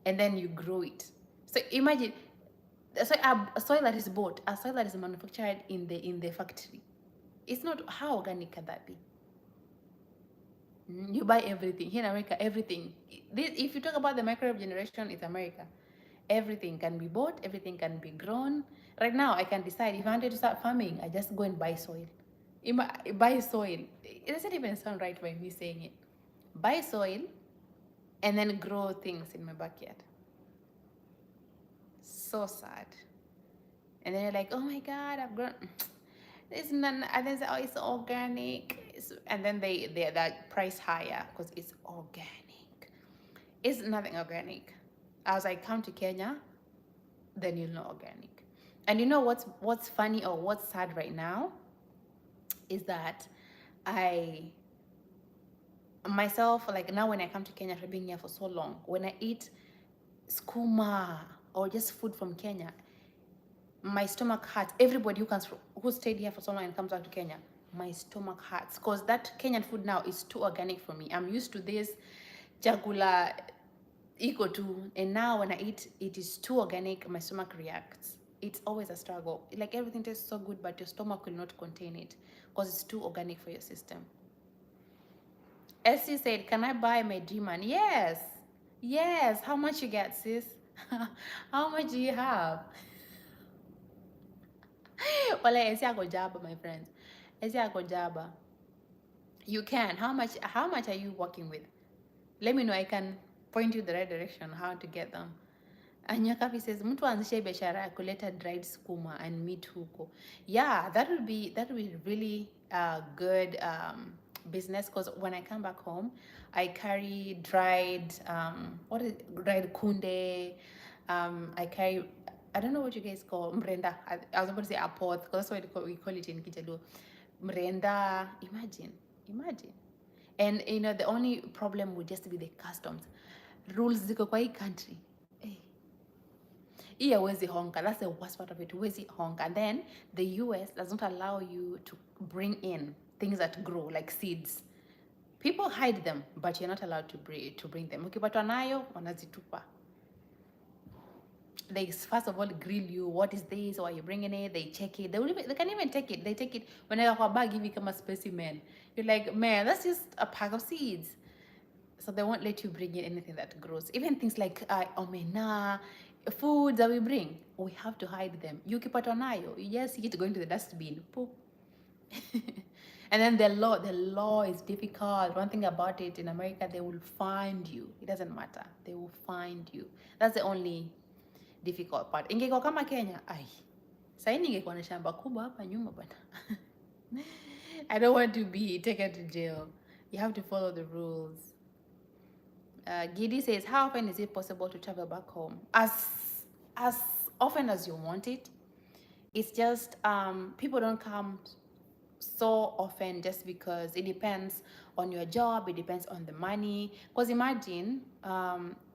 And then you grow it. So imagine a soil that is bought, a soil that is manufactured in the factory. It's not, how organic can that be? You buy everything. Here in America, everything. If you talk about the microwave generation, it's America. Everything can be bought, everything can be grown. Right now, I can decide if I wanted to start farming, I just go and buy soil. Buy soil. It doesn't even sound right by me saying it. Buy soil and then grow things in my backyard. So sad. And then you're like, oh my God, I've grown. It's none. And then say, oh, it's organic. And then they that price higher because it's organic. It's nothing organic. As I come to Kenya, then you'll know organic. And you know what's funny or what's sad right now is that myself, like now when I come to Kenya after being here for so long, when I eat skuma or just food from Kenya, my stomach hurts. Everybody who stayed here for so long and comes back to Kenya, my stomach hurts because that Kenyan food now is too organic for me. I'm used to this jagula equal to, and now when I eat it is too organic, my stomach reacts. It's always a struggle. Like everything tastes so good, but your stomach will not contain it because it's too organic for your system. Essie said, "Can I buy my G-Man?" Yes, yes. How much you get, sis? How much do you have? Well, Essie, I go jabba, my friends. Essie, I go jabba. You can. How much? How much are you working with? Let me know. I can point you the right direction how to get them. Anyakapi says mtu anzishe biashara ya kuleta dried skuma and meat huko. Yeah, that would be really good business because when I come back home, I carry dried dried kunde. I carry, I don't know what you guys call mrenda. I was about to say apoth because that's what we call it in Kijalu. Mrenda. Imagine. And the only problem would just be the customs rules ziko kwa hii country. Hii hauwezi honka. That's the worst part of it. Huwezi honka. And then the US does not allow you to bring in things that grow like seeds. People hide them, but you're not allowed to bring them. Ukipatwa nayo wanazitupa. They first of all grill you. What is this? Why are you bringing it? They check it. They can even take it. They take it when they have a bag. You become a specimen. You're like, man, that's just a pack of seeds. So they won't let you bring in anything that grows. Even things like omena, food that we bring, we have to hide them. You keep it on nayo, you just see it going to the dustbin. Poop. And then the law is difficult. One thing about it, in America, they will find you. It doesn't matter. They will find you. That's the only difficult part. Ingekuwa kama Kenya, sasa ningekuwa na shamba kubwa hapa nyuma bana. I don't want to be taken to jail. You have to follow the rules. Giddy says, how often is it possible to travel back home? As often as you want it. It's just people don't come so often just because it depends on your job, it depends on the money. Because imagine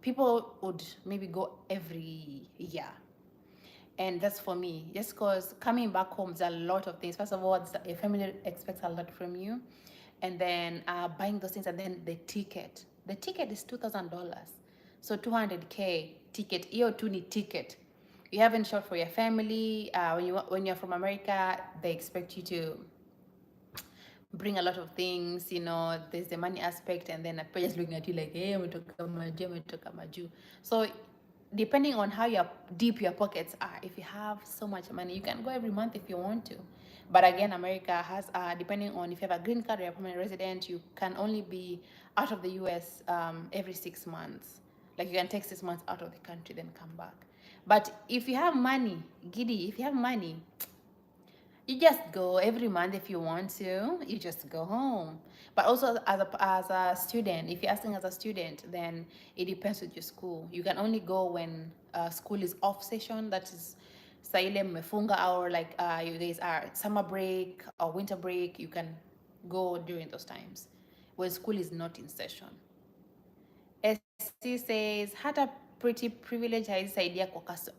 people would maybe go every year. And that's for me, just because coming back home is a lot of things. First of all, a family expects a lot from you, and then buying those things, and then the ticket. The ticket is $2,000, so 200K ticket. Hiyo tu ni ticket. You haven't shot for your family. When you're from America, they expect you to bring a lot of things. There's the money aspect, and then people just looking at you like, hey, umetoka maju. So depending on how deep your pockets are, if you have so much money, you can go every month if you want to. But again, America has, depending on if you have a green card or a permanent resident, you can only be out of the US every 6 months. Like you can take 6 months out of the country, then come back. But if you have money, Giddy, if you have money, you just go every month if you want to. You just go home. But also as a student, if you're asking as a student, then it depends with your school. You can only go when school is off session. That is saile mmefunga, or like you guys are summer break or winter break. You can go during those times when school is not in session. SC says, hata pretty privilege haisaidia kwa kaso.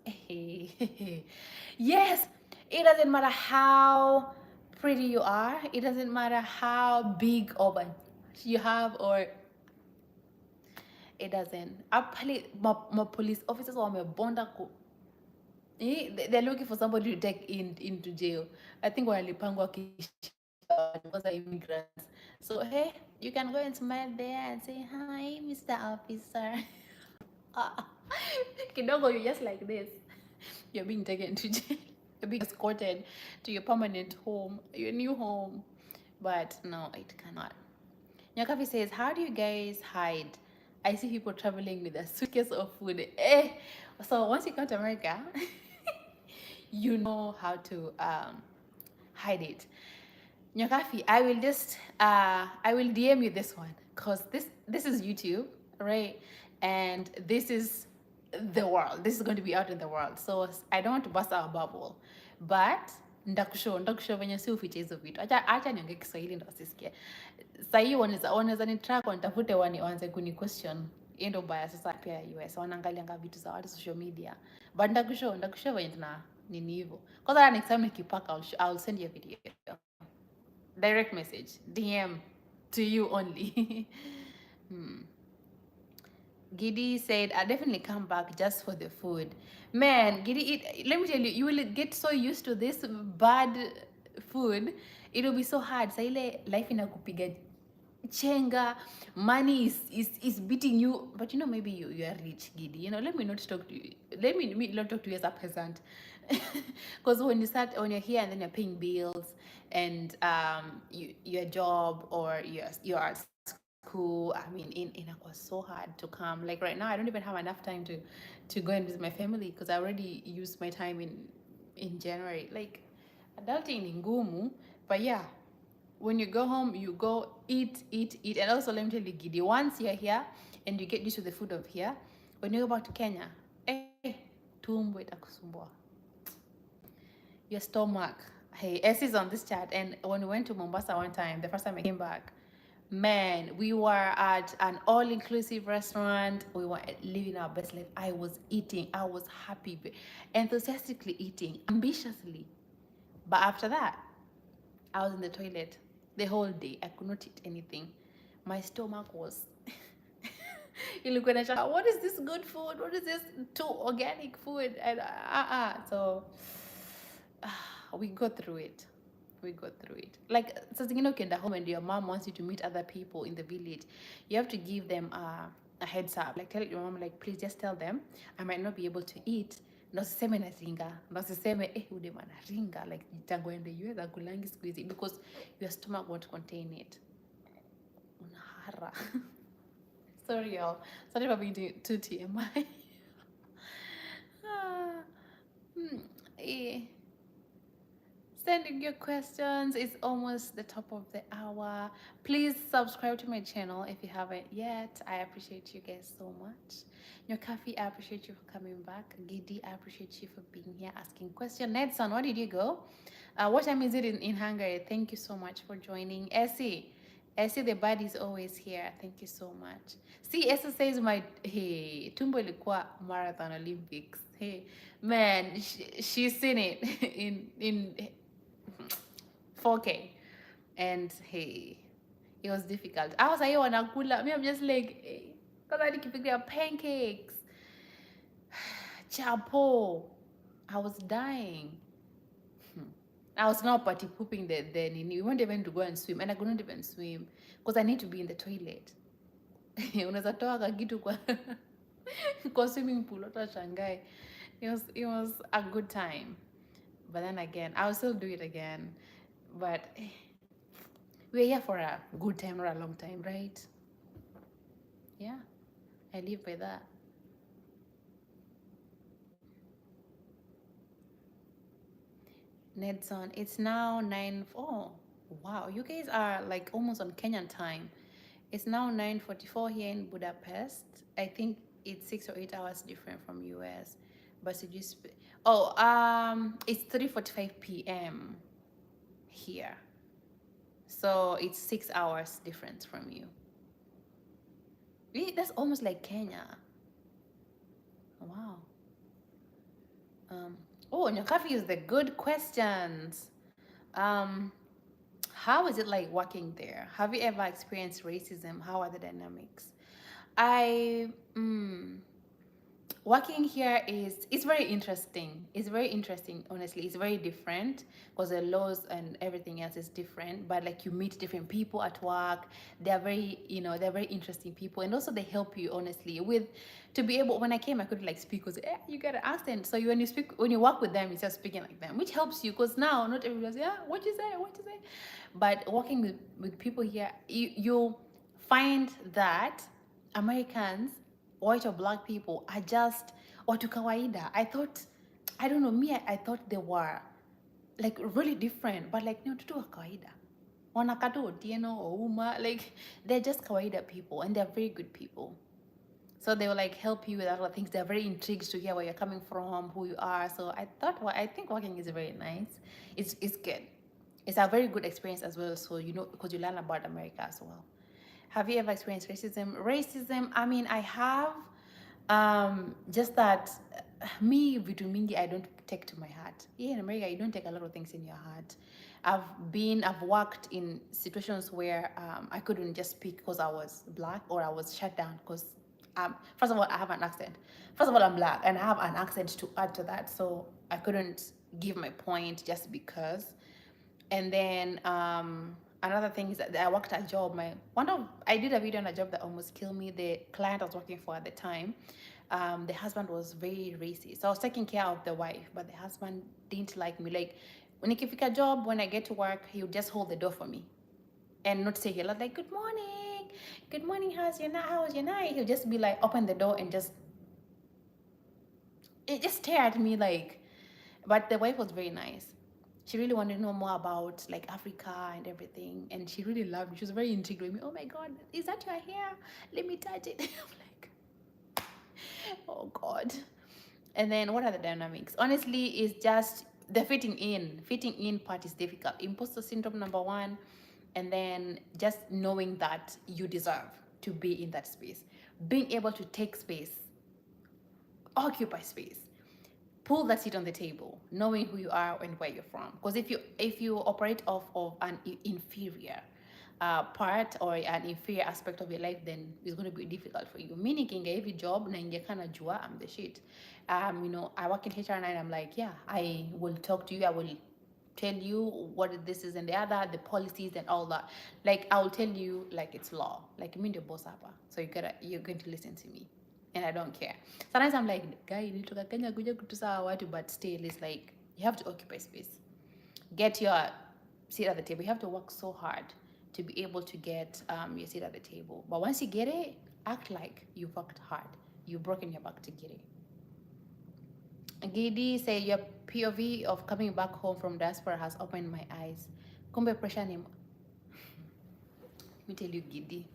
Yes, it doesn't matter how pretty you are. It doesn't matter how big of a you have, or it doesn't. Apparently, my police officers wamebonda ku. They're looking for somebody to take into jail. I think walipangwa because are immigrants. So hey, you can go and smile there and say, hi, Mr. Officer. Kidogo, you're just like this. You're being taken to jail. You're being escorted to your permanent home, your new home. But no, it cannot. Nyakafi says, how do you guys hide? I see people traveling with a suitcase of food. So once you come to America, you know how to hide it. Nyakafi, I will DM you this one because this is YouTube, right? And this is the world. This is going to be out in the world. So I don't want to bust our bubble, but ndakushow venye si ufiche hizo vitu. Acha niongee Kiswahili ndo wasisikie. Sasa hii wanaweza ni track wanitafute waanze kuni question. Hiyo baya sasa pia US wanaangalianga vitu za watu social media. But ndakushow venye nini hivyo. Kwanza next time nikipaka, I'll send you a video, direct message, DM to you only. Hmm. Giddy said, I definitely come back just for the food. Man, Giddy, let me tell you, you will get so used to this bad food. It'll be so hard. Sa ile life inakupiga chenga, money is beating you. But you know, maybe you are rich, Giddy. You know, let me not talk to you. Let me not talk to you as a peasant. Because when you're here and then you're paying bills and your job or you're at school, I mean, in was so hard to come. Like right now, I don't even have enough time to go and visit my family because I already used my time in January. Like adulting in ngumu, but yeah, when you go home, you go eat, eat, eat. And also, let me tell you, Giddy, once you're here and you get used to the food of here, when you go back to Kenya, hey, tumbo itakusumbua. Your stomach. Hey, S is on this chat. And when we went to Mombasa one time, the first time I came back, man, we were at an all-inclusive restaurant. We were living our best life. I was eating. I was happy, enthusiastically eating, ambitiously. But after that, I was in the toilet the whole day. I could not eat anything. My stomach was. What is this good food? What is this too organic food? And so we go through it. We go through it. Like, so you know, ukienda home and your mom wants you to meet other people in the village, you have to give them a heads up. Like, tell your mom, like, please just tell them I might not be able to eat. Ndo siseme naringa, ndo siseme ude manaringa, like tango ende yue kulangi siku hizi, because your stomach won't contain it. Unahara. Sorry, y'all. Sorry for being too TMI. Ah, eh. Sending your questions. It's almost the top of the hour. Please subscribe to my channel if you haven't yet. I appreciate you guys so much. Nyokafi, I appreciate you for coming back. Gidi, I appreciate you for being here asking questions. Nedson, where did you go? What time is it in Hungary? Thank you so much for joining. Essie, the bud is always here. Thank you so much. See, Essie says my hey, tumbo ilikuwa marathon Olympics. Hey, man, she's seen it in 4K, and hey, it was difficult. I was like, wanakula. Me, I'm just like, hey, because I nikifikiria pancakes, chapo. I was dying. I was now party pooping the nini. We weren't even to go and swim, and I couldn't even swim because I need to be in the toilet. Unaweza toa kakitu kwa kwa swimming pool, hata shangai. It was a good time, but then again, I'll still do it again. But we're here for a good time or a long time, right? Yeah, I live by that. Nedson, it's now 9. Oh, wow, you guys are like almost on Kenyan time. It's now 9:44 here in Budapest. I think it's 6 or 8 hours different from US. But so just it's 3:45 p.m. here. So it's 6 hours difference from you. That's almost like Kenya. Wow. Nyakafi is the good questions. How is it like working there? Have you ever experienced racism? How are the dynamics? I working here it's very interesting. It's very interesting, honestly. It's very different because the laws and everything else is different, but like you meet different people at work. They're very interesting people, and also they help you, honestly, with to be able. When I came, I couldn't like speak because you got an accent, so when you work with them, you start speaking like them, which helps you because now not everybody's what you say. But working with people here, you find that Americans, white or black people, are just watu kawaida. I don't know, me, I thought they were like really different, but like ni watoto wa kawaida. Wanakata Otieno or Uma, like they're just kawaida people, and they're very good people. So they will like help you with other things. They're very intrigued to hear where you're coming from, who you are. So I think working is very nice. It's good. It's a very good experience as well. So because you learn about America as well. Have you ever experienced racism? I mean, I have. Just that me vitu mingi I don't take to my heart. Here in America, you don't take a lot of things in your heart. I've worked in situations where I couldn't just speak because I was black, or I was shut down because first of all, I have an accent. First of all, I'm black and I have an accent to add to that, so I couldn't give my point just because. And then another thing is that I worked a job. I did a video on a job that almost killed me. The client I was working for at the time, the husband was very racist. So I was taking care of the wife, but the husband didn't like me. Like when I pick a job, when I get to work, he would just hold the door for me and not say hello, like good morning, how's your night? How's your night? He'll just be like, open the door and just it just stare at me like. But the wife was very nice. She really wanted to know more about like Africa and everything, and she really loved me. She was very intrigued with me. Oh my God, is that your hair? Let me touch it. I'm like, oh God. And then what are the dynamics? Honestly, it's just the fitting in. Fitting in part is difficult. Imposter syndrome number one, and then just knowing that you deserve to be in that space, being able to take space, occupy space, pull that seat on the table, knowing who you are and where you're from. Because if you operate off of an inferior part or an inferior aspect of your life, then it's going to be difficult for you. Meaning, kinga every job na inge kana jua I'm the shit. I work in HR and I'm like, yeah, I will talk to you. I will tell you what this is and the other, the policies and all that. Like I'll tell you like it's law. Like mean the boss upper. So you're going to listen to me. And I don't care. Sometimes I'm like, guy, nilitoka Kenya kuja kutusa watu, but still it's like you have to occupy space. Get your seat at the table. You have to work so hard to be able to get your seat at the table. But once you get it, act like you've worked hard. You've broken your back to get it. Gidi say your POV of coming back home from diaspora has opened my eyes. Kumbe pressure ni. Let me tell you, Gidi.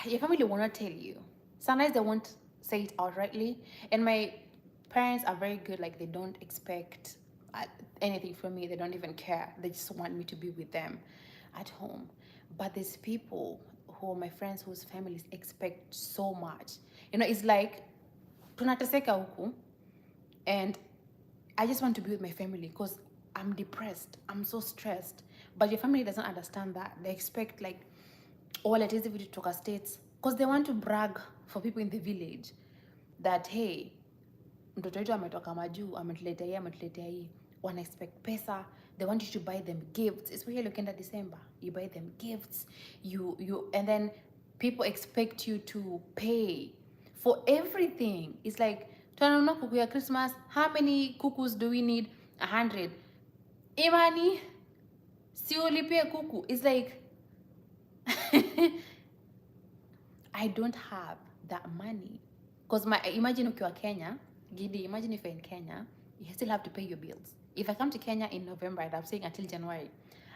Your family will not tell you. Sometimes they won't say it outrightly. And my parents are very good. Like they don't expect anything from me. They don't even care. They just want me to be with them at home. But there's people who are my friends whose families expect so much. It's like tunateseka huku, and I just want to be with my family because I'm depressed. I'm so stressed. But your family doesn't understand that. They expect like all it is if you took states, because they want to brag for people in the village that hey, mtoto wetu ametoka majuu, ametuletea hii. Wana expect pesa. They want you to buy them gifts, especially ukienda December. You buy them gifts. And then people expect you to pay for everything. It's like, tunanunua kuku ya Christmas. How many kukus do we need? 100. Imani, si ulipie kuku. It's like I don't have that money. Because imagine ukiwa Kenya, Gidi, imagine if you're in Kenya, you still have to pay your bills. If I come to Kenya in November, and I'm saying until January,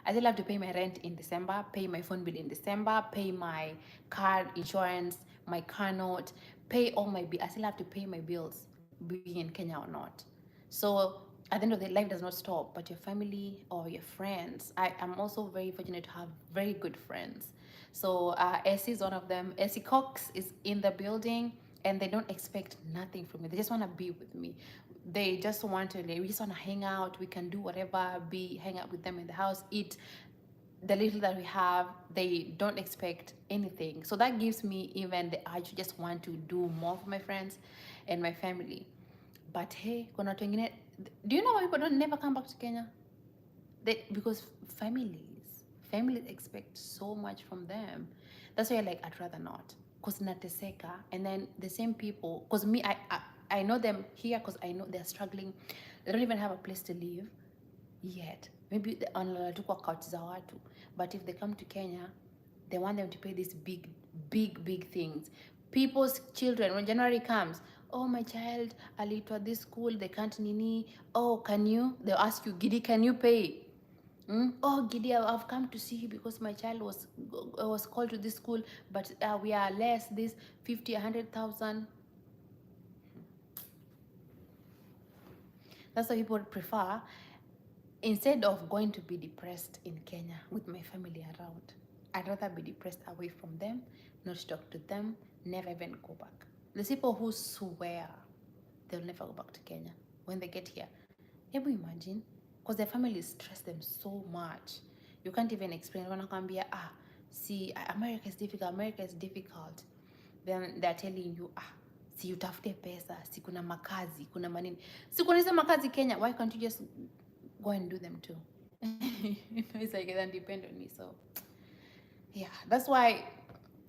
I still have to pay my rent in December, pay my phone bill in December, pay my car insurance, my car note, pay all my bills. I still have to pay my bills, being in Kenya or not. So at the end of the day, life does not stop, but your family or your friends. I am also very fortunate to have very good friends. So Essie is one of them. Essie Cox is in the building, and they don't expect nothing from me. They just want to be with me. We just want to hang out. We can do whatever, hang out with them in the house, eat the little that we have. They don't expect anything. So that gives me even the urge to just want to do more for my friends and my family. But hey, kuna watu wengine, do you know why people don't never come back to Kenya? Because families expect so much from them. That's why like I'd rather not. Because nateseka, and then the same people, because me, I know them here because I know they're struggling. They don't even have a place to live yet. Maybe wanalala couch za watu. But if they come to Kenya, they want them to pay these big things. People's children, when January comes, oh, my child aliitwa this school, they can't nini. Oh, they'll ask you, Gidi, can you pay? Oh, Gidi, I've come to see you because my child was called to this school, but we are less, this 50, 100,000. That's why people prefer, instead of going to be depressed in Kenya with my family around, I'd rather be depressed away from them, not talk to them, never even go back. There's people who swear they'll never go back to Kenya when they get here. Hebu imagine, because their families stress them so much. You can't even explain. Wanakwambia, see, America is difficult, America is difficult. Then they're telling you, si utafute pesa, si kuna makazi, kuna manini. Si kuna hizo makazi Kenya, why can't you just go and do them too? It's like, it doesn't depend on me. So, yeah, that's why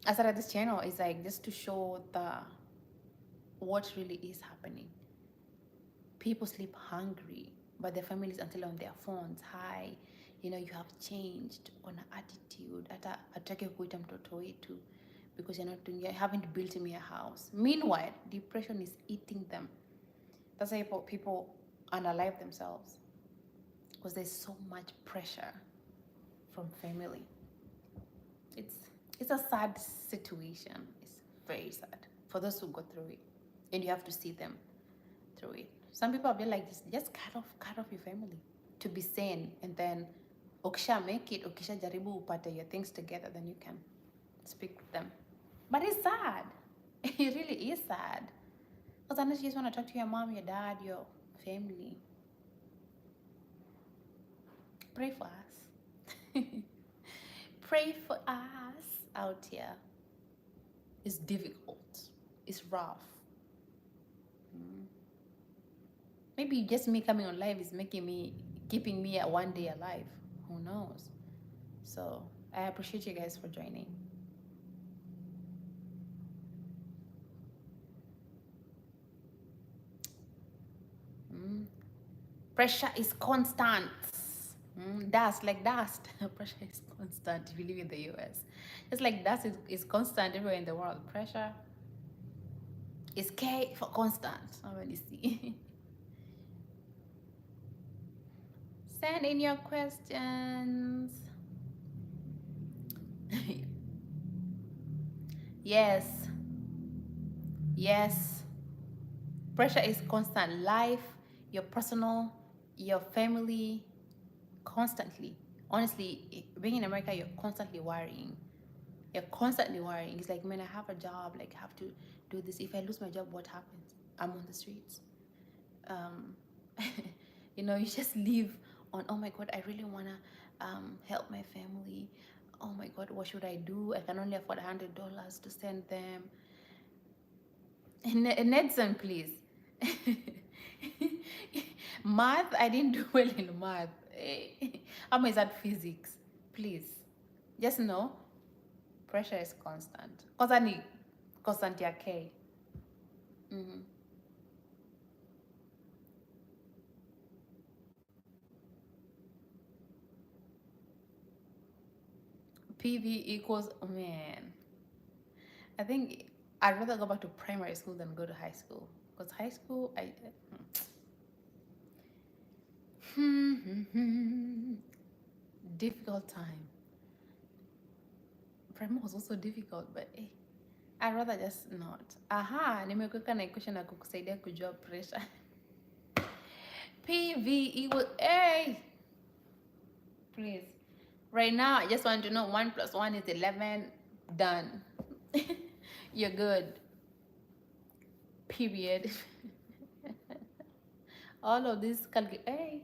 I started this channel. It's like just to show what really is happening. People sleep hungry, but their families are still on their phones. Hi, you know, you have changed on attitude. Hata atake kuita mtoto wetu because you haven't built me a house. Meanwhile, depression is eating them. That's why people unalive themselves, because there's so much pressure from family. It's a sad situation. It's very sad for those who go through it, and you have to see them through it. Some people have been like this, just cut off your family to be sane, and then ukisha make it, ukisha jaribu upate your things together, then you can speak with them. But it's sad. It really is sad. Because unless you just want to talk to your mom, your dad, your family, pray for us. Pray for us out here. It's difficult. It's rough. Maybe just me coming on live is keeping me at one day alive. Who knows? So I appreciate you guys for joining. Pressure is constant. Dust, like dust. Pressure is constant if you live in the US. It's like dust is constant everywhere in the world. Pressure is K for constant. I already see. Send in your questions. Yes. Yes. Pressure is constant. Life, your personal, your family, constantly. Honestly, being in America, you're constantly worrying. You're constantly worrying. It's like, man, I have a job. Like, I have to do this. If I lose my job, what happens? I'm on the streets. You know, you just live on, oh my God, I really want to help my family. Oh my God, what should I do? I can only afford $100 to send them. Nedson, please. Math, I didn't do well in math. How much is that physics? Please. Just know, pressure is constant. Constant ya K. PV equals, oh man. I think I'd rather go back to primary school than go to high school. Because high school, difficult time. Primary was also difficult, but I'd rather just not. Nimekuweka na equation ya kukusaidia kujua pressure. PV equals A. Please. Right now, I just want to know 1 + 1 is 11. Done. You're good. Period. All of this hey,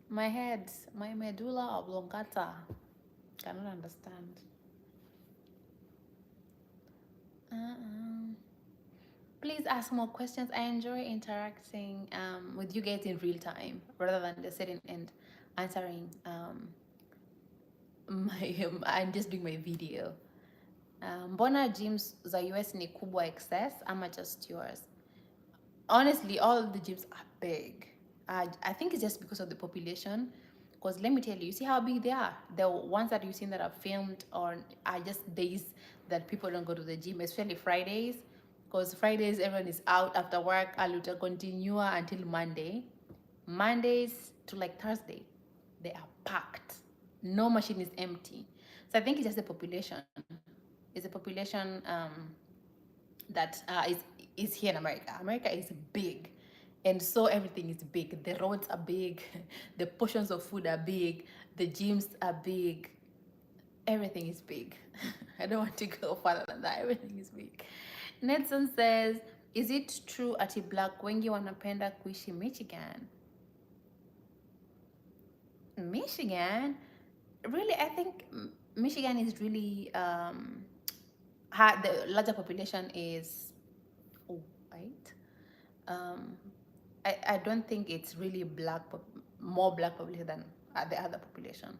my head, my medulla oblongata cannot understand. Please ask more questions. I enjoy interacting with you guys in real time rather than just sitting and answering I'm just doing my video. Mbona gyms za US ni kubwa excess ama just yours? Honestly, all of the gyms are big. I think it's just because of the population. Because let me tell you, see how big they are? The ones that you've seen that are filmed on are just days that people don't go to the gym, especially Fridays. Because Fridays, everyone is out after work, aluta continua until Monday. Mondays to like Thursday, they are packed. No machine is empty. So I think it's just the population. It's a population that is here in America. America is big, and so everything is big. The roads are big, the portions of food are big, the gyms are big. Everything is big. I don't want to go further than that. Everything is big. Nedson says, Is it true ati black wengi wanapenda kuishi Michigan? Michigan? Really, I think Michigan is really the larger population is white. Um, I don't think it's really more black population than the other population.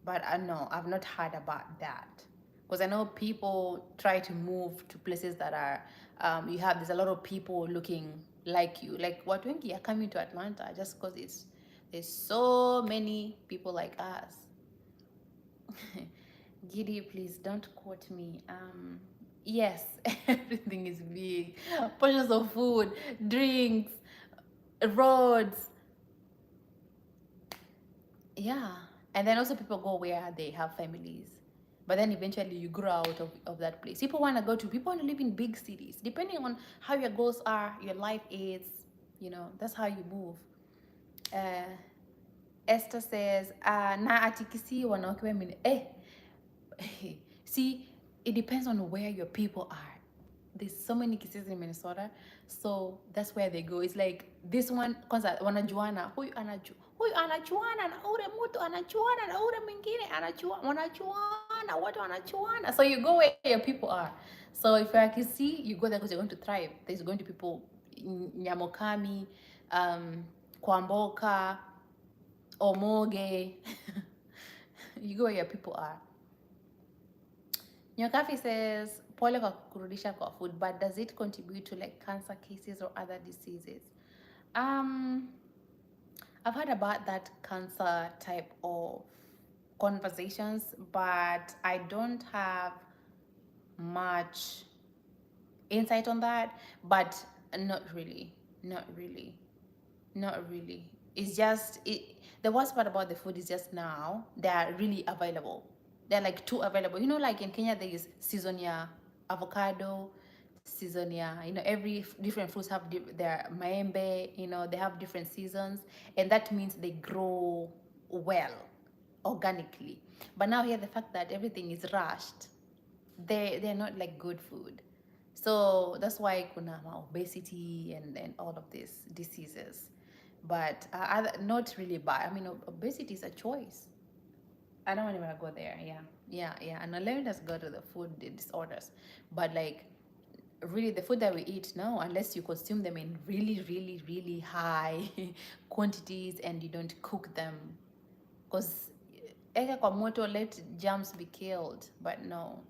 But I know I've not heard about that because I know people try to move to places that are there's a lot of people looking like you. Like what wengi are coming to Atlanta just because there's so many people like us. Giddy, please don't quote me. Yes, everything is big. Portions of food, drinks, roads. Yeah. And then also people go where they have families. But then eventually you grow out of that place. People want to live in big cities. Depending on how your goals are, your life is, that's how you move. Uh, Esther says, na atikisi wanawake women. See, it depends on where your people are. There's so many cases in Minnesota, so that's where they go. It's like this one kwanza wanajuana, huyu anachuana na ule mtu anachuana na ule mwingine wanachuana, wote wanachuana. So you go where your people are. So if you're a Kisii, you go there because you're going to thrive. There's going to be people in Nyamokami, Kwamboka, Omoge. You go where your people are. Nyokafi says, pole kwa kurudisha kwa food, but does it contribute to like cancer cases or other diseases? Um, I've heard about that cancer type of conversations, but I don't have much insight on that, but not really, not really, not really. It's just the worst part about the food is just now they are really available. They're like too available. Like in Kenya there is seasonia avocado, seasonia. Every different fruits have their maembe. They have different seasons, and that means they grow well, organically. But now here the fact that everything is rushed, they're not like good food. So that's why kuna obesity and all of these diseases. But not really bad. I mean, obesity is a choice. I don't even want to go there. Yeah. And let us go to the food disorders. But like, really, the food that we eat now, unless you consume them in really, really, really high quantities and you don't cook them, because eka kwa moto, let germs be killed. But no,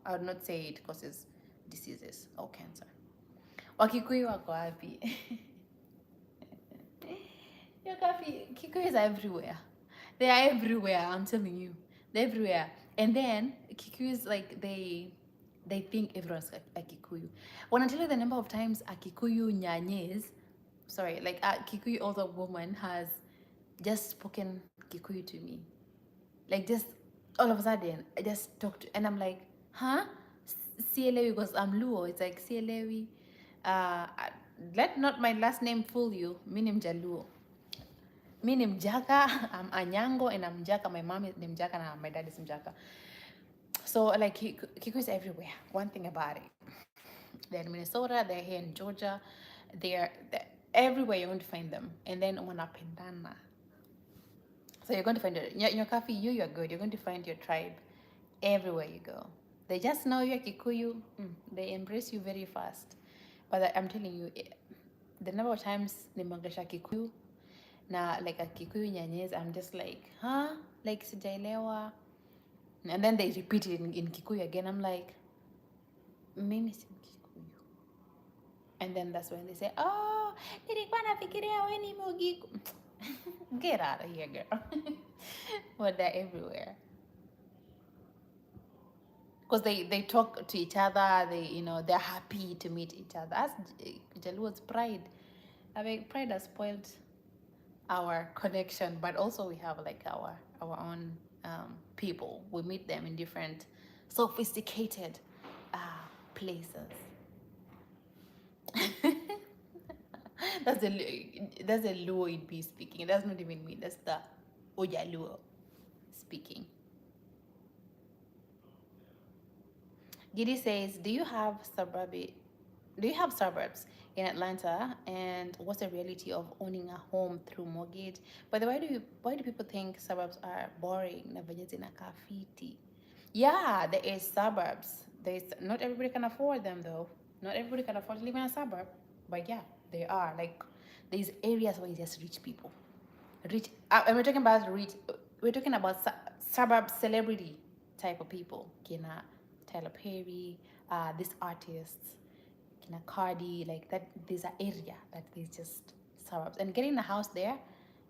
I would not say it causes diseases or cancer. Wakikuyu wako wapi? Your coffee, Kikuyus are everywhere. They are everywhere. I'm telling you, they're everywhere. And then Kikuyus, like they think everyone's a Kikuyu. When I tell you the number of times a Kikuyu nyanyes, sorry, like a Kikuyu older woman has just spoken Kikuyu to me, like just all of a sudden I just talked and I'm like, huh? Sielewi, because I'm Luo. It's like Sielewi. Uh, let not my last name fool you. Mi ni Mjaluo. Mi ni Mjaka. I'm Anyango and I'm Mjaka. My mom is Mjaka and my dad is Mjaka. So like Kiku is everywhere. One thing about it. They're in Minnesota. They're here in Georgia. They're everywhere. You're going to find them. And then wanapendana. So you're going to find it. Your coffee, you're good. You're going to find your tribe everywhere you go. They just know you're Kikuyu. They embrace you very fast. But I'm telling you, the number of times nimeongesha Kikuyu na like a Kikuyu nyanyes, I'm just like, huh? Like sijaelewa. And then they repeat it in Kikuyu again. I'm like, mimi si Kikuyu. And then that's when they say, oh, nilikuwa nafikiria wewe ni Mugiku. Get out of here, girl. But they're everywhere. Because they talk to each other, they're happy to meet each other. As Jaluo's pride. I mean, pride has spoiled our connection, but also we have like our own people. We meet them in different sophisticated places. that's a Luo in be speaking. That's not even me. That's the Ojaluo speaking. Giddy says, do you have suburban Do you have suburbs in Atlanta? And what's the reality of owning a home through mortgage? By the way, why do people think suburbs are boring? Na venye zinakaa fiti. Yeah, there is suburbs. There's not everybody can afford them though. Not everybody can afford to live in a suburb. But yeah, they are. Like there's areas where it's just rich people. Rich and we're talking about rich, we're talking about suburb celebrity type of people. Kina Tyler Perry, these artists, Kina Cardi, like that. There's an area that is just suburbs, and getting a house there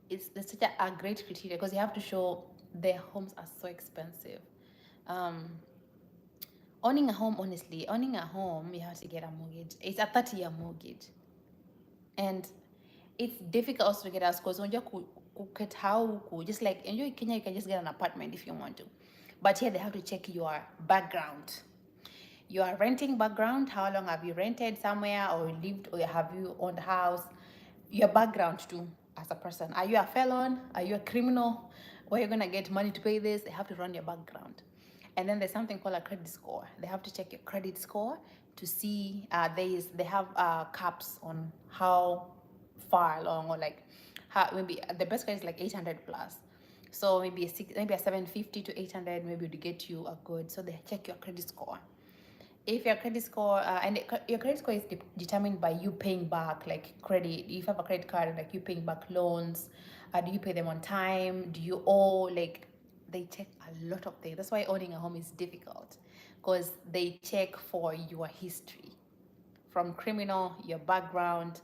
is there's such a great criteria because you have to show their homes are so expensive. Um, owning a home, honestly, owning a home, you have to get a mortgage. It's a 30-year mortgage, and it's difficult also to get out because when you get how just like in Kenya, you can just get an apartment if you want to, but here they have to check your background. Your renting background, how long have you rented somewhere or lived or have you owned a house, your background too as a person. Are you a felon? Are you a criminal? Where are you gonna get money to pay this? They have to run your background. And then there's something called a credit score. They have to check your credit score to see they have caps on how far along or like how maybe the best credit is like 800 plus. So maybe a 750 to 800 maybe to get you a good. So they check your credit score. If your credit score your credit score is determined by you paying back like credit. If you have a credit card, like you paying back loans, do you pay them on time, do you owe, like they check a lot of things. That's why owning a home is difficult because they check for your history from criminal, your background,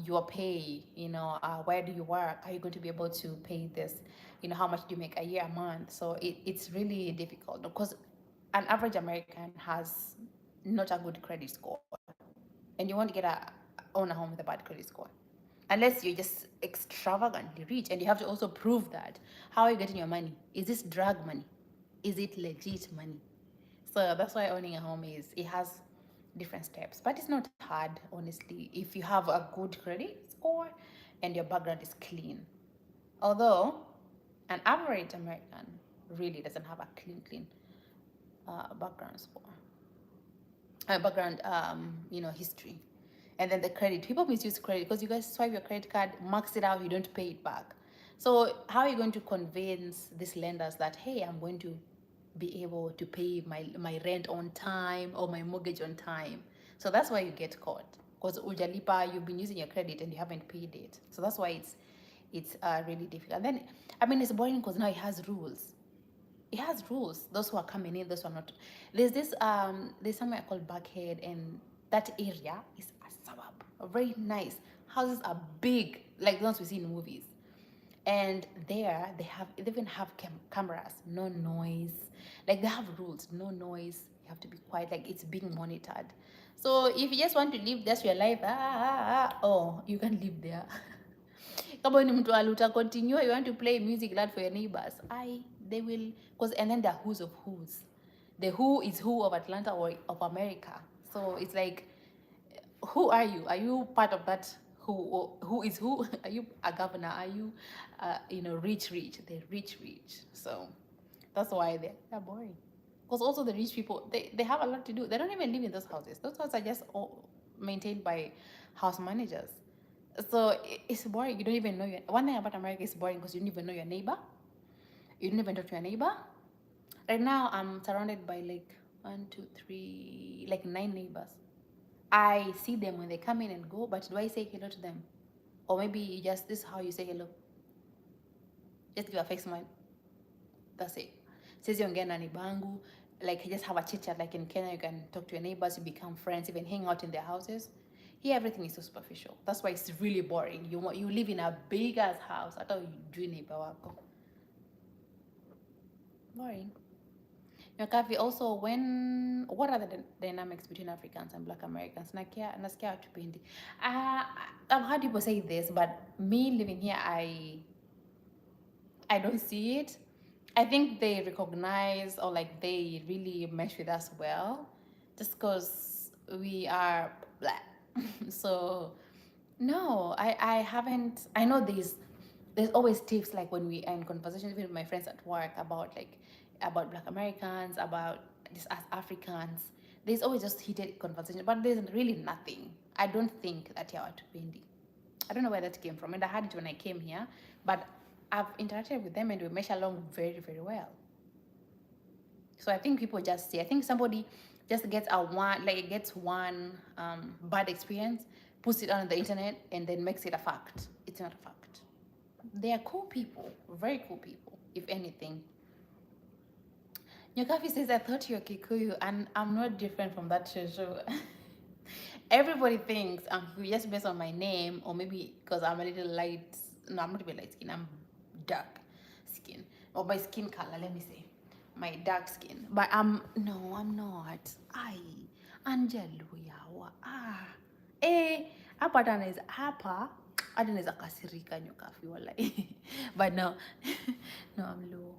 your pay, where do you work, are you going to be able to pay this, how much do you make a year, a month. So it's really difficult because an average American has not a good credit score, and you won't get a own a home with a bad credit score unless you're just extravagantly rich, and you have to also prove that. How are you getting your money? Is this drug money? Is it legit money? So that's why owning a home is, it has different steps, but it's not hard, honestly, if you have a good credit score and your background is clean. Although an average American really doesn't have a clean background score, background, history. And then the credit, people misuse credit because you guys swipe your credit card, max it out, you don't pay it back. So how are you going to convince these lenders that, hey, I'm going to be able to pay my rent on time or my mortgage on time? So that's why you get caught, because ujalipa, you've been using your credit and you haven't paid it. So that's why it's really difficult. And then I mean, it's boring because now it has rules. It has rules. Those who are coming in, those who are not. There's somewhere called Buckhead, and that area is a suburb. Very nice. Houses are big, like the ones we see in movies. And there they even have cameras, no noise. Like they have rules, no noise. You have to be quiet, like it's being monitored. So if you just want to live just your life, oh, you can live there. Kama ni mtu aluta continue, you want to play music loud for your neighbors, they will, because and then there are who's of who's. The who is who of Atlanta or of America. So it's like, who are you? Are you part of that who is who? Are you a governor? Are you rich? They're rich. So that's why they're boring. Because also the rich people, they have a lot to do. They don't even live in those houses. Those houses are just all maintained by house managers. So it's boring. You don't even know your, one thing about America is boring because you don't even know your neighbor. You don't even talk to your neighbor. Right now I'm surrounded by like one, two, three, like 9 neighbors. I see them when they come in and go, but do I say hello to them? Or maybe you just, this is how you say hello. Just give a fake smile. That's it. Says you na neighbor, like just have a chit chat. Like in Kenya, you can talk to your neighbors, you become friends, even hang out in their houses. Here, everything is so superficial. That's why it's really boring. You live in a big ass house. I thought you do neighbor wako. Boring. Kavi, also, what are the dynamics between Africans and Black Americans? Nasikia hatupendi. I've heard people say this, but me living here, I don't see it. I think they recognize, or like they really mesh with us well, just because we are black. So no, I haven't. I know there's always tips, like when we are in conversations with my friends at work about about Black Americans, about just as Africans. there's always just heated conversation, but there's really nothing. I don't think that you're Bendi. I don't know where that came from, and I had it when I came here, but I've interacted with them and we mesh along very, very well. So I think people just say, I think somebody just gets one bad experience, puts it on the internet, and then makes it a fact. It's not a fact. They are cool people, very cool people, if anything. Nyokafi says, I thought you're Kikuyu, and I'm not different from that Shosho. Everybody thinks I'm Kikuyu just based on my name, or maybe because I'm a little light. No, I'm not even light skin, I'm dark skin. Or my skin color, let me say. My dark skin. But no, I'm not. I, Angelo yawa. Hapa hata anaweza hapa hata naweza kasirika Nyokafi walai. But no, no, I'm low.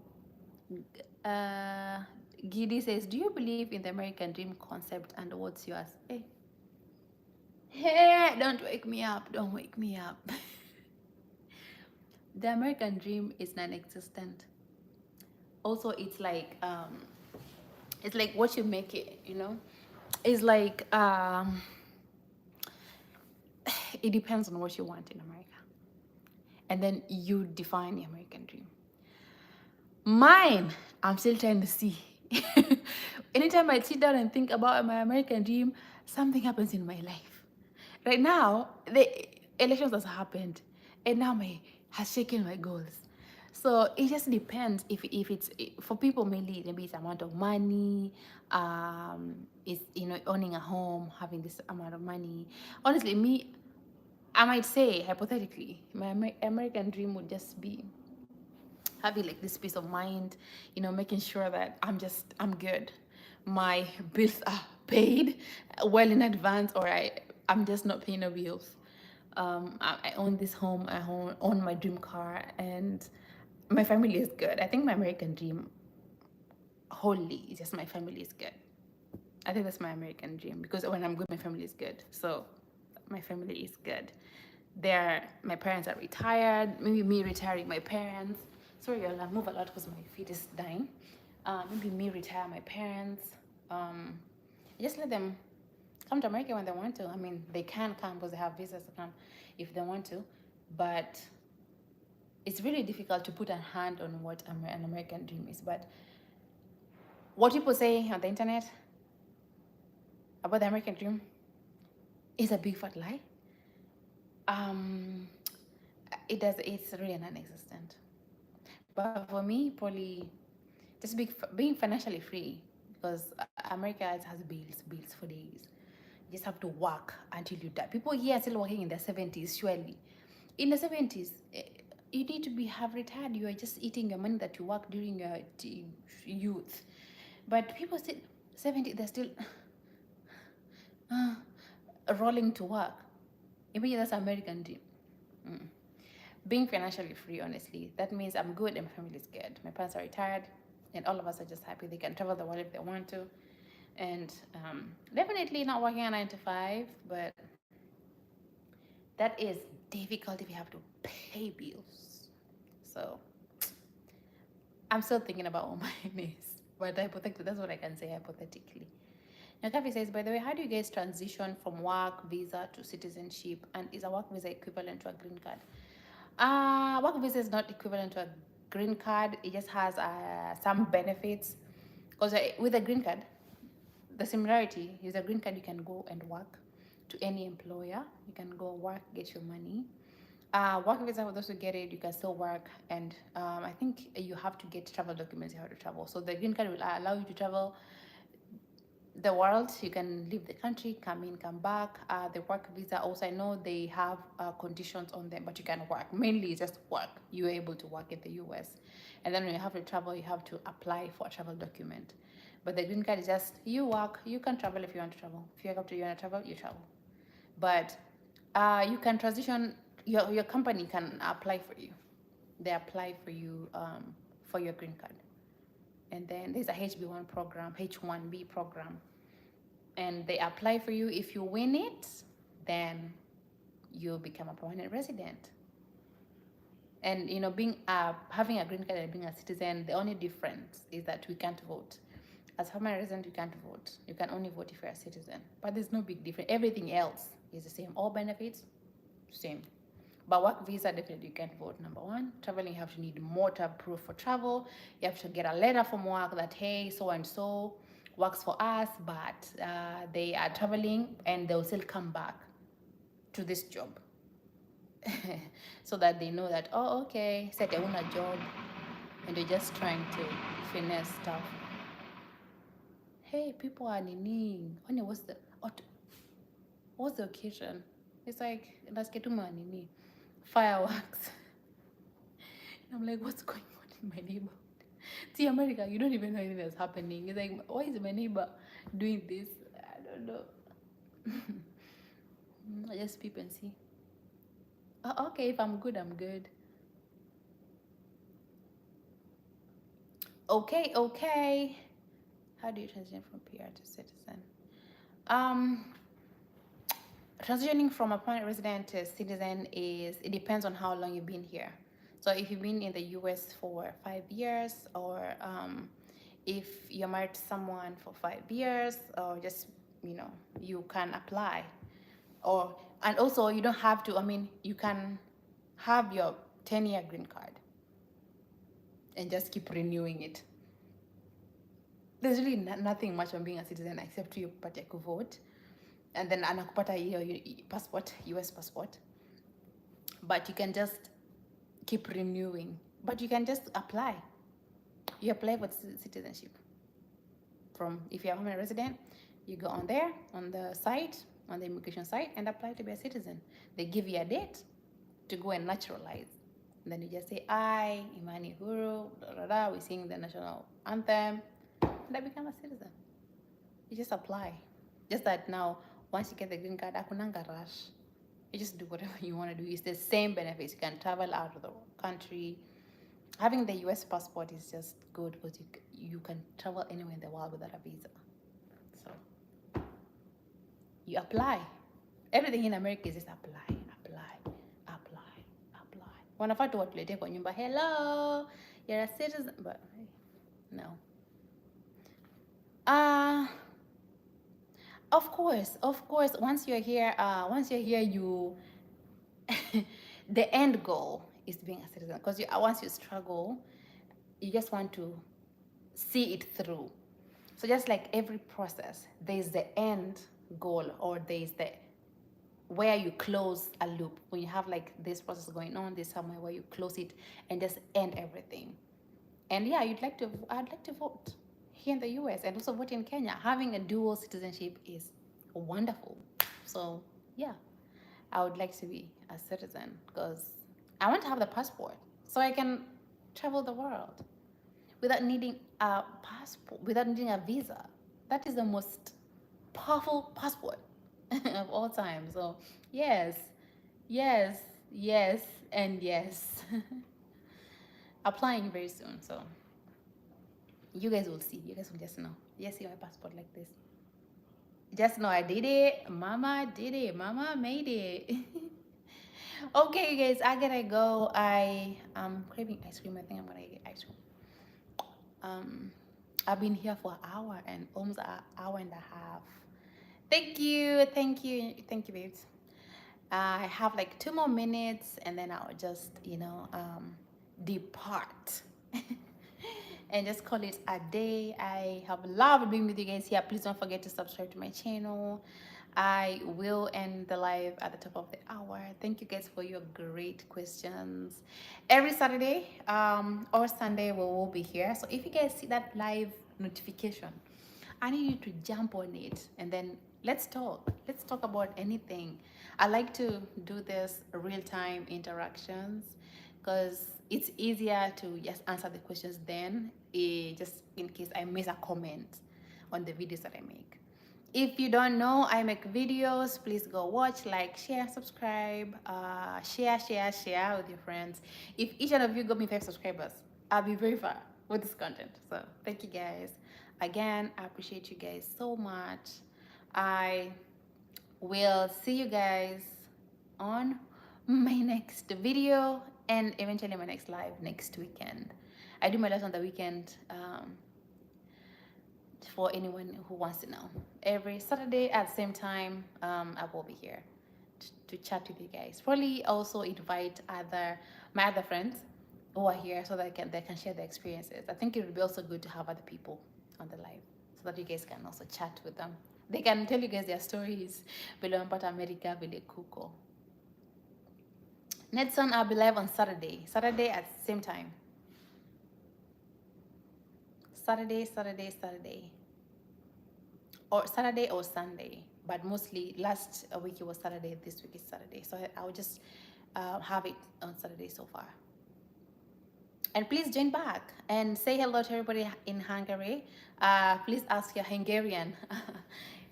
Giddy says, do you believe in the American dream concept and what's yours? Hey, don't wake me up. Don't wake me up. The American dream is non-existent. Also, it's like what you make it, you know? It's like it depends on what you want in America. And then you define the American dream. Mine, I'm still trying to see. Anytime I sit down and think about my American dream, something happens in my life. Right now, the elections has happened, and now my has shaken my goals. So it just depends if it's for people mainly, maybe it's amount of money, it's owning a home, having this amount of money. Honestly, me, I might say hypothetically, my American dream would just be having like this peace of mind, making sure that I'm good. My bills are paid well in advance, or I'm just not paying no bills. I own this home, I own my dream car, and my family is good. I think my American dream wholly is just my family is good. I think that's my American dream, because when I'm good, my family is good. So my family is good. My parents are retired. Maybe me retiring my parents. Sorry, I'll move a lot because my feet is dying. Maybe me retire my parents. Just let them come to America when they want to. I mean, they can come because they have visas to come if they want to. But it's really difficult to put a hand on what an American dream is. But what people say on the internet about the American dream is a big fat lie. It's really non-existent. But for me, probably just being financially free, because America has bills for days. You just have to work until you die. People here are still working in their 70s, surely. In the 70s, you need to have retired. You are just eating your money that you work during your youth. But people still, 70, they're still rolling to work. Maybe that's American dream. Being financially free, honestly, that means I'm good and my family is good. My parents are retired, and all of us are just happy. They can travel the world if they want to, and definitely not working a 9 to 5. But that is difficult if you have to pay bills. So I'm still thinking about what mine is, but hypothetically, that's what I can say hypothetically. Now, Kavi says, by the way, how do you guys transition from work visa to citizenship? And is a work visa equivalent to a green card? Work visa is not equivalent to a green card. It just has some benefits. Because with a green card, the similarity is a green card, you can go and work to any employer. You can go work, get your money. Work visa, for those who get it, you can still work. And I think you have to get travel documents, you have to travel. So the green card will allow you to travel the world. You can leave the country, come in, come back. The work visa also, I know they have conditions on them, but you can work. Mainly just work. You're able to work in the US. And then when you have to travel, you have to apply for a travel document. But the green card is just, you work, you can travel if you want to travel. If you want to travel, you travel. But you can transition, your company can apply for you. They apply for you for your green card. And then there's a HB1 program, H1B program, and they apply for you. If you win it, then you become a permanent resident. And being having a green card and being a citizen, the only difference is that we can't vote. As permanent resident, you can't vote. You can only vote if you're a citizen. But there's no big difference. Everything else is the same. All benefits, same. But work visa, definitely you can't vote. Number one, traveling, you have to need motor proof for travel. You have to get a letter from work that, hey, so and so works for us, but they are traveling and they'll still come back to this job. So that they know that, oh, okay, set a job and they're just trying to finesse stuff. Hey, people are nini. What's the occasion? It's like, let's get to my nini. Fireworks. And I'm like, what's going on in my neighborhood? See, America, you don't even know anything that's happening. It's like, why is my neighbor doing this? I don't know. I just peep and see. Oh, okay, if I'm good, I'm good. Okay. How do you transition from PR to citizen? Um, Transitioning from a permanent resident to citizen it depends on how long you've been here. So if you've been in the US for 5 years, or if you're married to someone for 5 years, or just, you can apply. And also you don't have to, you can have your 10-year green card and just keep renewing it. There's really nothing much on being a citizen except you upate kuvote, and then anakupata hiyo passport, US passport. But you can just keep renewing. But you can just apply. You apply for citizenship. If you're a permanent resident, you go on there, on the site, on the immigration site, and apply to be a citizen. They give you a date to go and naturalize. And then you just say, I, Imani Uhuru, we sing the national anthem, and I become a citizen. You just apply. Just that now, once you get the green card, akunanga rush. You just do whatever you want to do. It's the same benefits. You can travel out of the country. Having the US passport is just good because you can travel anywhere in the world without a visa. So you apply. Everything in America is just apply. Wanafaa tu watuletee kwa nyumba, hello, you're a citizen, but no. Of course, once you're here, you the end goal is being a citizen, because once you struggle, you just want to see it through. So just like every process, there's the end goal, or there's the where you close a loop. When you have like this process going on, there's somewhere where you close it and just end everything. And yeah, I'd like to vote here in the US and also vote in Kenya. Having a dual citizenship is wonderful. So yeah, I would like to be a citizen because I want to have the passport so I can travel the world without needing a passport, without needing a visa. That is the most powerful passport of all time. So yes, and yes. Applying very soon. So you guys will see. You guys will just know. Yes, see my passport like this. Just know I did it. Mama did it. Mama made it. Okay, you guys, I gotta go. I am craving ice cream. I think I'm gonna get ice cream. I've been here for an hour and almost an hour and a half. Thank you, babes. I have like 2 more minutes and then I'll just, depart. And just call it a day. I have loved being with you guys here. Please don't forget to subscribe to my channel. I will end the live at the top of the hour. Thank you guys for your great questions. Every Saturday or Sunday we will be here. So if you guys see that live notification, I need you to jump on it and then let's talk. Let's talk about anything. I like to do this real-time interactions because it's easier to just answer the questions then, just in case I miss a comment on the videos that I make. If you don't know, I make videos. Please go watch, like, share, subscribe, share with your friends. If each one of you got me 5 subscribers, I'll be very far with this content. So thank you guys. Again, I appreciate you guys so much. I will see you guys on my next video and eventually my next live next weekend. I do my lives on the weekend. for anyone who wants to know. Every Saturday at the same time, I will be here to chat with you guys. Probably also invite my other friends who are here so that they can share their experiences. I think it would be also good to have other people on the live so that you guys can also chat with them. They can tell you guys their stories. Vile wamepata America, vile kuko. Next one, I'll be live on Saturday. Saturday at the same time. Saturday. Or Saturday or Sunday. But mostly last week it was Saturday, this week is Saturday. So I will just have it on Saturday so far. And please join back and say hello to everybody in Hungary. Please ask your Hungarian,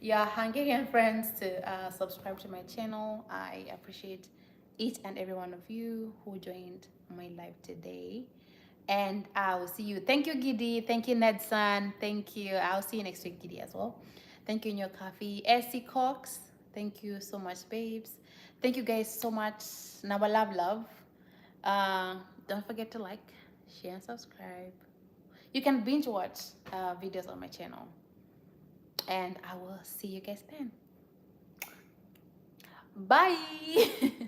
your Hungarian friends to subscribe to my channel. I appreciate each and every one of you who joined my live today. And I will see you. Thank you, Giddy. Thank you, Nedson. Thank you. I'll see you next week, Giddy, as well. Thank you, in your coffee. Essie Cox. Thank you so much, babes. Thank you guys so much. Now, love. Don't forget to like, share, and subscribe. You can binge watch videos on my channel. And I will see you guys then. Bye.